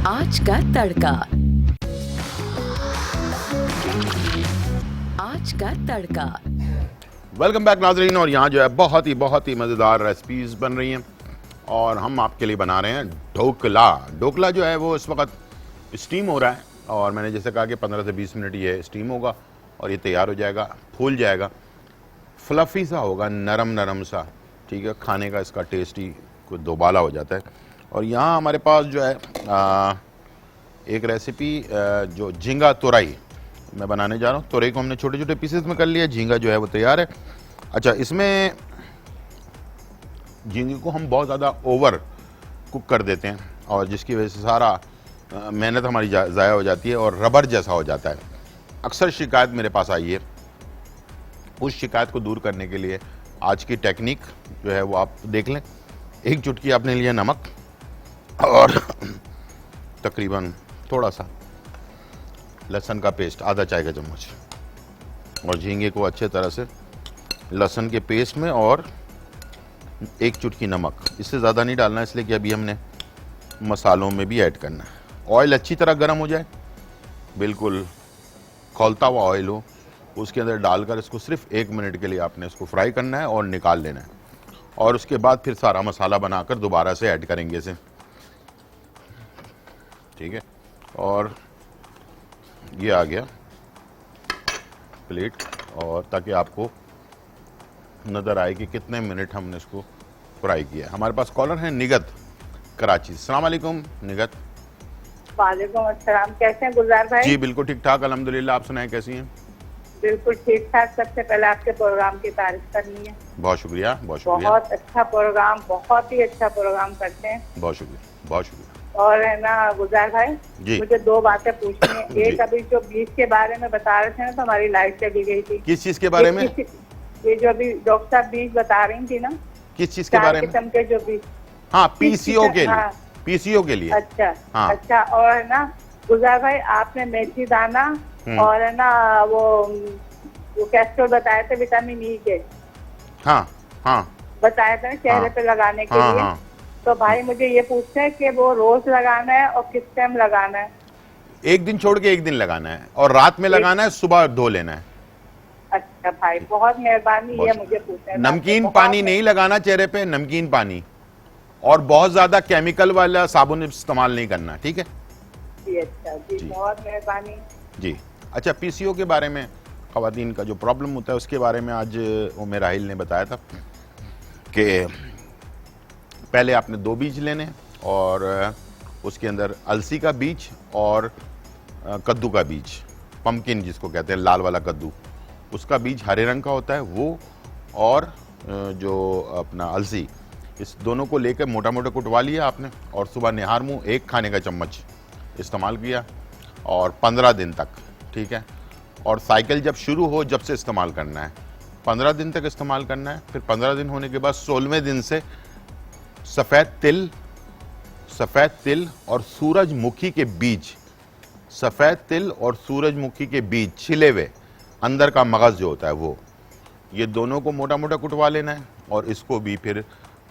आज का तड़का। आज का तड़का। वेलकम बैक नाज़रीन। और यहाँ जो है बहुत ही मज़ेदार रेसिपीज़ बन रही हैं और हम आपके लिए बना रहे हैं ढोकला। ढोकला जो है वो इस वक्त स्टीम हो रहा है और मैंने जैसे कहा कि 15 से 20 मिनट ये स्टीम होगा और ये तैयार हो जाएगा, फूल जाएगा, फ्लफ़ी सा होगा, नरम नरम सा, ठीक है। खाने का इसका टेस्ट ही कुछ दोबाला हो जाता है। और यहाँ हमारे पास जो है एक रेसिपी जो झींगा तुरई मैं बनाने जा रहा हूँ। तुरई को हमने छोटे छोटे पीसेस में कर लिया, झींगा जो है वो तैयार है। अच्छा, इसमें झींगे को हम बहुत ज़्यादा ओवर कुक कर देते हैं और जिसकी वजह से सारा मेहनत हमारी ज़ाया हो जाती है और रबर जैसा हो जाता है। अक्सर शिकायत मेरे पास आई है। उस शिकायत को दूर करने के लिए आज की टेक्निक जो है वो आप देख लें। 1 चुटकी आपने लिया नमक और तकरीबन थोड़ा सा लहसुन का पेस्ट, आधा चाय का चम्मच, और झींगे को अच्छे तरह से लहसुन के पेस्ट में और 1 चुटकी नमक, इससे ज़्यादा नहीं डालना इसलिए कि अभी हमने मसालों में भी ऐड करना है। ऑयल अच्छी तरह गर्म हो जाए, बिल्कुल खौलता हुआ ऑयल हो, उसके अंदर डालकर इसको सिर्फ 1 मिनट के लिए आपने इसको फ्राई करना है और निकाल लेना है। और उसके बाद फिर सारा मसाला बनाकर दोबारा से ऐड करेंगे इसे, ठीक है। और ये आ गया प्लेट, और ताकि आपको नज़र आए कि कितने मिनट हमने इसको फ्राई किया। हमारे पास कॉलर है निगत कराची। अस्सलाम वालेकुम निगत। वालेकुम अस्सलाम, कैसे हैं गुलजार भाई? जी बिल्कुल ठीक ठाक अल्हम्दुलिल्लाह, आप सुनाएं कैसी हैं? बिल्कुल ठीक ठाक। सबसे पहले आपके प्रोग्राम की तारीफ करनी है। बहुत शुक्रिया, बहुत शुक्रिया। बहुत अच्छा प्रोग्राम, बहुत ही अच्छा प्रोग्राम करते हैं। बहुत शुक्रिया, बहुत शुक्रिया। और है ना गुलजार भाई, मुझे 2 बातें पूछनी है। एक, अभी जो बीज के बारे में बता रहे थे ना, तो हमारी लाइट चली गई थी। किस चीज के बारे में? ये जो अभी डॉक्टर साहब बीज बता रही थी ना, किस चीज के बारे में? 4 किस्म के जो बीज। हाँ, पीसीओ के लिए। पीसीओ के लिए। अच्छा, हाँ। अच्छा। और है ना गुलजार भाई, आपने मेथी दाना और है ना वो कैस्ट्रोल बताए थे विटामिन ई के। हाँ हाँ बताया था चेहरे पे लगाने के लिए। हाँ। तो भाई मुझे ये पूछना है कि वो रोज लगाना है और किस टाइम लगाना है? 1 दिन छोड़ के 1 दिन लगाना है, और रात में लगाना है, सुबह धो लेना है। अच्छा भाई, बहुत मेहरबानी, ये मुझे पूछना है। नमकीन पानी नहीं लगाना चेहरे पे, नमकीन पानी, और बहुत ज्यादा केमिकल वाला साबुन इस्तेमाल नहीं करना, ठीक है जी? अच्छा जी, बहुत मेहरबानी जी। अच्छा, पीसीओ के बारे में, ख़वातीन का जो प्रॉब्लम होता है उसके बारे में आज उम्मे राहिल ने बताया था कि पहले आपने 2 बीज लेने, और उसके अंदर अलसी का बीज और कद्दू का बीज, पम्पकिन जिसको कहते हैं, लाल वाला कद्दू, उसका बीज हरे रंग का होता है वो, और जो अपना अलसी, इस दोनों को लेकर मोटा मोटा कुटवा लिया आपने, और सुबह निहार मुँह 1 खाने का चम्मच इस्तेमाल किया, और 15 दिन तक, ठीक है। और साइकिल जब शुरू हो, जब से इस्तेमाल करना है, 15 दिन तक इस्तेमाल करना है। फिर 15 दिन होने के बाद 16वें दिन से सफ़ेद तिल और सूरजमुखी के बीज, सफ़ेद तिल और सूरजमुखी के बीज छिले हुए, अंदर का मगज़ जो होता है वो, ये दोनों को मोटा मोटा कुटवा लेना है, और इसको भी फिर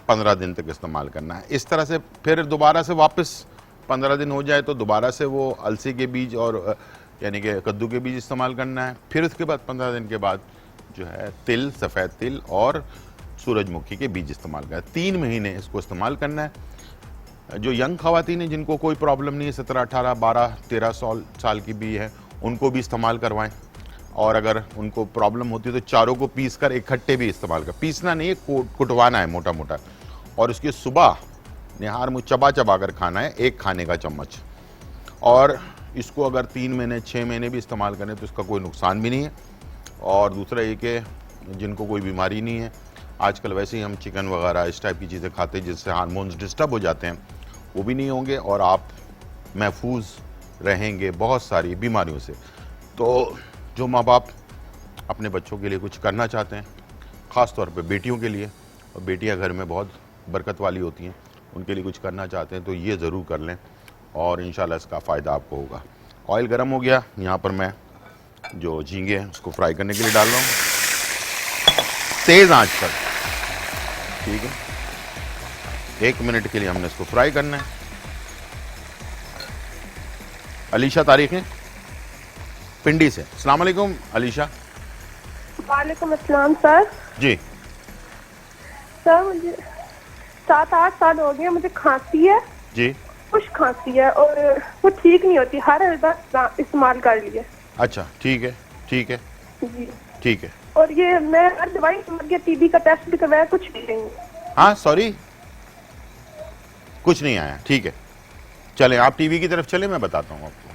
15 दिन तक इस्तेमाल करना है। इस तरह से फिर दोबारा से वापस 15 दिन हो जाए तो दोबारा से वो अलसी के बीज और यानी कि कद्दू के बीज इस्तेमाल करना है। फिर उसके बाद 15 दिन के बाद जो है तिल, सफ़ेद तिल और सूरजमुखी के बीज इस्तेमाल करना है। 3 महीने इसको इस्तेमाल करना है। जो यंग ख़वातीन हैं जिनको कोई प्रॉब्लम नहीं है, 17, 18, 12, 13 साल की भी है, उनको भी इस्तेमाल करवाएं। और अगर उनको प्रॉब्लम होती है तो चारों को पीस कर इकट्ठे भी इस्तेमाल कर, पीसना नहीं है, कुटवाना है मोटा मोटा, और उसकी सुबह निहार मुँह चबा चबा कर खाना है, 1 खाने का चम्मच। और इसको अगर 3 महीने 6 महीने भी इस्तेमाल करें तो इसका कोई नुकसान भी नहीं है। और दूसरा ये कि जिनको कोई बीमारी नहीं है, आजकल वैसे ही हम चिकन वगैरह इस टाइप की चीज़ें खाते हैं जिससे हार्मोन्स डिस्टर्ब हो जाते हैं, वो भी नहीं होंगे, और आप महफूज रहेंगे बहुत सारी बीमारियों से। तो जो माँ बाप अपने बच्चों के लिए कुछ करना चाहते हैं, ख़ास तौर पे बेटियों के लिए, और बेटियाँ घर में बहुत बरकत वाली होती हैं, उनके लिए कुछ करना चाहते हैं तो ये ज़रूर कर लें, और इंशाल्लाह इसका फ़ायदा आपको होगा। ऑयल गर्म हो गया, यहाँ पर मैं जो झींगे हैं उसको फ्राई करने के लिए डाल रहा हूँ, तेज़ आंच पर, ठीक है। 1 मिनट के लिए हमने इसको फ्राई करना है। अलीशा तारीख है पिंडी से। अस्सलाम वालेकुम अलीशा। वालेकुम अस्सलाम सर। जी सर, मुझे 7-8 साल हो गए, मुझे खांसी है जी, कुछ खांसी है, और वो ठीक नहीं होती, हर हल्का इस्तेमाल कर लिए। अच्छा ठीक है, ठीक है जी ठीक है। और ये मैं हर दवाई समझ गया, टीबी का टेस्ट भी करवाया, कुछ भी नहीं। हाँ सॉरी, कुछ नहीं आया, ठीक है। चलें आप टीवी की तरफ चलें, मैं बताता हूँ आपको।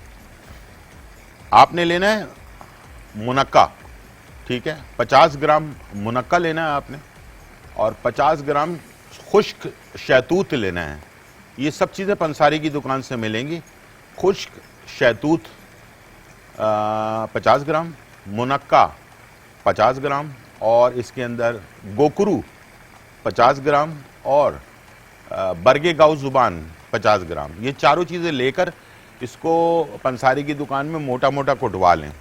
आपने लेना है मुनक्का, ठीक है, 50 ग्राम मुनक्का लेना है आपने, और 50 ग्राम खुश्क शहतूत लेना है। ये सब चीज़ें पंसारी की दुकान से मिलेंगी। खुश्क शहतूत 50 ग्राम, मुनक्का 50 ग्राम, और इसके अंदर गोकरू 50 ग्राम, और बरगे गाँव ज़ुबान 50 ग्राम। ये चारों चीज़ें लेकर इसको पंसारी की दुकान में मोटा मोटा कुटवा लें,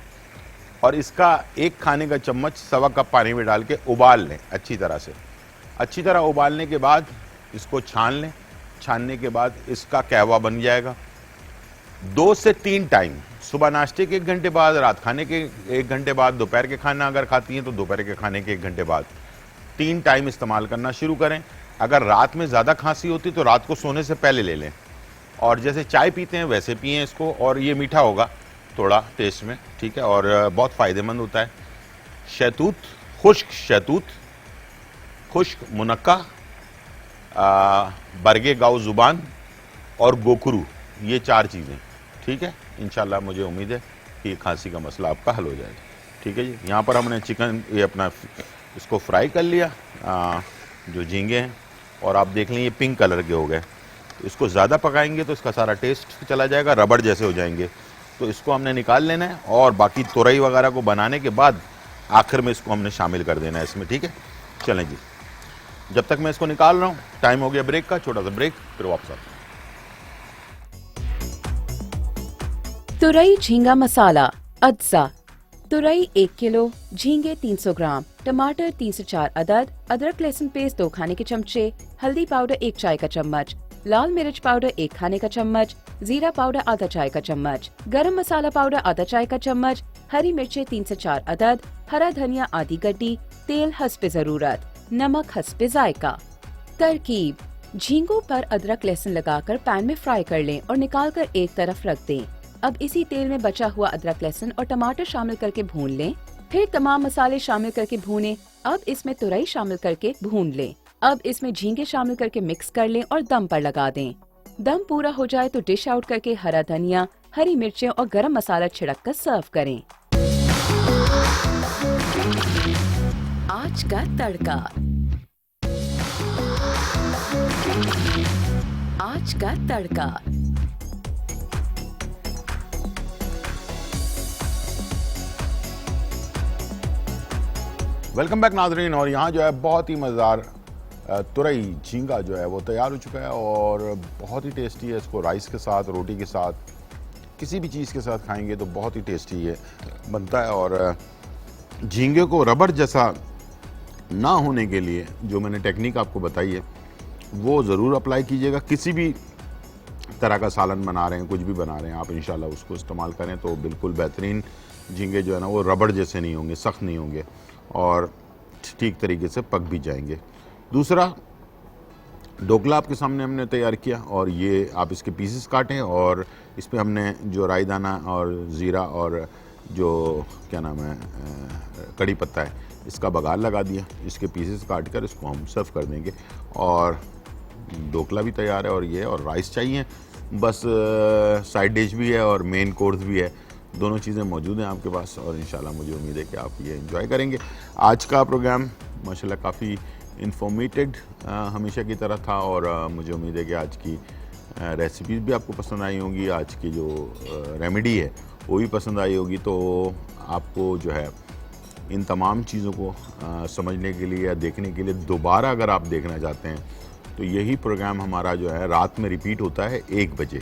और इसका 1 खाने का चम्मच 1.25 कप पानी में डाल के उबाल लें अच्छी तरह से। अच्छी तरह उबालने के बाद इसको छान लें। छानने के बाद इसका कहवा बन जाएगा। 2 से 3 टाइम, सुबह नाश्ते के 1 घंटे बाद, रात खाने के 1 घंटे बाद, दोपहर के खाना अगर खाती हैं तो दोपहर के खाने के 1 घंटे बाद 3 टाइम इस्तेमाल करना शुरू करें। अगर रात में ज़्यादा खांसी होती तो रात को सोने से पहले ले लें, और जैसे चाय पीते हैं वैसे पिएं इसको। और ये मीठा होगा थोड़ा टेस्ट में, ठीक है, और बहुत फ़ायदेमंद होता है। शहतूत, खुश्क मुनक्का, बरगे गाँव ज़ुबान और गोखरू, ये 4 चीज़ें, ठीक है। इंशाल्लाह मुझे उम्मीद है कि खांसी का मसला आपका हल हो जाएगा, ठीक है जी। यहाँ पर हमने चिकन ये अपना इसको फ्राई कर लिया, जो झींगे हैं, और आप देख लें ये पिंक कलर के हो गए। तो इसको ज़्यादा पकाएंगे तो इसका सारा टेस्ट चला जाएगा, रबड़ जैसे हो जाएंगे। तो इसको हमने निकाल लेना है, और बाकी तुरई वगैरह को बनाने के बाद आखिर में इसको हमने शामिल कर देना है इसमें, ठीक है। चलें जी, जब तक मैं इसको निकाल रहा हूँ टाइम हो गया ब्रेक का, छोटा सा ब्रेक, फिर वापस आता हूँ। तुरई झींगा मसाला अज्जा। तुरई 1 किलो, झींगे 300 ग्राम, टमाटर 3 से 4 अदद, अदरक लहसुन पेस्ट 2 खाने के चमचे, हल्दी पाउडर 1 चाय का चम्मच, लाल मिर्च पाउडर 1 खाने का चम्मच, जीरा पाउडर आधा चाय का चम्मच, गरम मसाला पाउडर आधा चाय का चम्मच, हरी मिर्चें 3 से 4 अदद, हरा धनिया आधी गड्डी, तेल हस्बे जरूरत, नमक हस्बे जायका। तरकीब: झींगों पर अदरक लहसुन लगाकर पैन में फ्राई कर लें और निकालकर एक तरफ रख दें। अब इसी तेल में बचा हुआ अदरक लहसुन और टमाटर शामिल करके भून लें। फिर तमाम मसाले शामिल करके भूनें। अब इसमें तुरई शामिल करके भून लें। अब इसमें झींगे शामिल करके मिक्स कर लें और दम पर लगा दें। दम पूरा हो जाए तो डिश आउट करके हरा धनिया, हरी मिर्चें और गरम मसाला छिड़क कर सर्व करें। आज का तड़का। आज का तड़का। वेलकम बैक नाज़रीन। और यहाँ जो है बहुत ही मज़ेदार तुरई झींगा जो है वो तैयार हो चुका है, और बहुत ही टेस्टी है। इसको राइस के साथ, रोटी के साथ, किसी भी चीज़ के साथ खाएंगे तो बहुत ही टेस्टी ये बनता है। और झींगे को रबड़ जैसा ना होने के लिए जो मैंने टेक्निक आपको बताई है वो ज़रूर अप्लाई कीजिएगा। किसी भी तरह का सालन बना रहे हैं, कुछ भी बना रहे हैं आप, इंशाल्लाह उसको इस्तेमाल करें तो बिल्कुल बेहतरीन झींगे जो है ना वो रबड़ जैसे नहीं होंगे, सख्त नहीं होंगे, और ठीक तरीके से पक भी जाएंगे। दूसरा, ढोकला आपके सामने हमने तैयार किया, और ये आप इसके पीसेस काटें, और इस पर हमने जो राई दाना और ज़ीरा और जो क्या नाम है कड़ी पत्ता है इसका बघार लगा दिया। इसके पीसेस काट कर इसको हम सर्व कर देंगे, और ढोकला भी तैयार है। और ये और राइस चाहिए बस, साइड डिश भी है और मेन कोर्स भी है, दोनों चीज़ें मौजूद हैं आपके पास, और इंशाल्लाह मुझे उम्मीद है कि आप ये एंजॉय करेंगे। आज का प्रोग्राम माशाल्लाह काफ़ी इन्फॉर्मेटिव हमेशा की तरह था, और मुझे उम्मीद है कि आज की रेसिपीज़ भी आपको पसंद आई होंगी, आज की जो रेमेडी है वो भी पसंद आई होगी। तो आपको जो है इन तमाम चीज़ों को समझने के लिए या देखने के लिए दोबारा अगर आप देखना चाहते हैं तो यही प्रोग्राम हमारा जो है रात में रिपीट होता है 1 बजे।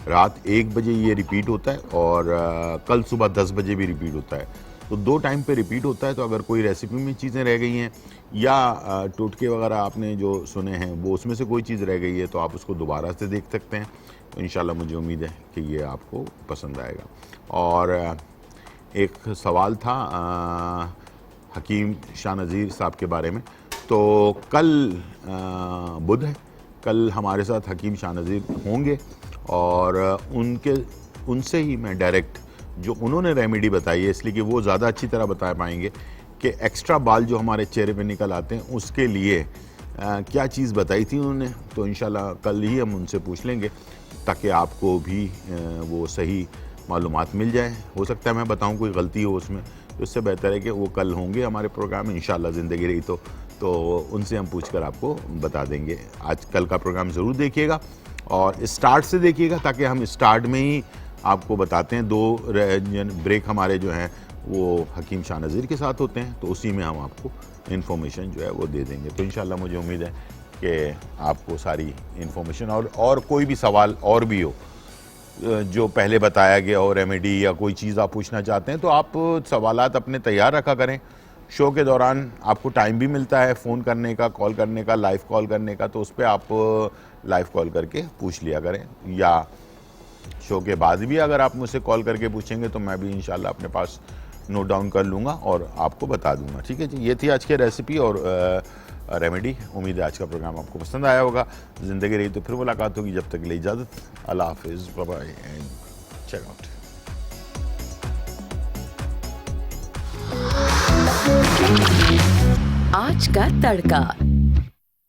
रात 1 बजे ये रिपीट होता है, और कल सुबह 10 बजे भी रिपीट होता है। तो 2 टाइम पे रिपीट होता है। तो अगर कोई रेसिपी में चीज़ें रह गई हैं या टोटके वगैरह आपने जो सुने हैं वो उसमें से कोई चीज़ रह गई है तो आप उसको दोबारा से देख सकते हैं। तो इंशाल्लाह मुझे उम्मीद है कि ये आपको पसंद आएगा। और एक सवाल था हकीम शाह नज़ीर साहब के बारे में। तो कल बुध है, कल हमारे साथ हकीम शाह नज़ीर होंगे, और उनसे ही मैं डायरेक्ट जो उन्होंने रेमेडी बताई है, इसलिए कि वो ज़्यादा अच्छी तरह बता पाएंगे कि एक्स्ट्रा बाल जो हमारे चेहरे पे निकल आते हैं उसके लिए क्या चीज़ बताई थी उन्होंने। तो इंशाल्लाह कल ही हम उनसे पूछ लेंगे ताकि आपको भी वो सही मालूमात मिल जाए। हो सकता है मैं बताऊं कोई गलती हो उसमें, तो इससे बेहतर है कि वो कल होंगे हमारे प्रोग्राम में, इंशाल्लाह ज़िंदगी रही तो उनसे हम पूछकर आपको बता देंगे। आज कल का प्रोग्राम ज़रूर देखिएगा, और स्टार्ट से देखिएगा ताकि हम स्टार्ट में ही आपको बताते हैं। 2 ब्रेक हमारे जो हैं वो हकीम शाह नज़ीर के साथ होते हैं, तो उसी में हम आपको इन्फॉर्मेशन जो है वो दे देंगे। तो इंशाल्लाह मुझे उम्मीद है कि आपको सारी इन्फॉर्मेशन और कोई भी सवाल और भी हो जो पहले बताया गया हो, रेमेडी या कोई चीज़ आप पूछना चाहते हैं, तो आप सवालात अपने तैयार रखा करें। शो के दौरान आपको टाइम भी मिलता है फ़ोन करने का, कॉल करने का, लाइव कॉल करने का, तो उस पर आप लाइव कॉल करके पूछ लिया करें, या शो के बाद भी अगर आप मुझसे कॉल करके पूछेंगे तो मैं भी इंशाल्लाह अपने पास नोट डाउन कर लूँगा और आपको बता दूंगा। ठीक है जी, ये थी आज की रेसिपी और रेमेडी। उम्मीद है आज का प्रोग्राम आपको पसंद आया होगा। ज़िंदगी रही तो फिर मुलाकात होगी, जब तक के लिए इजाज़त, अल्लाह हाफिज़, bye bye and check out. आज का तड़का।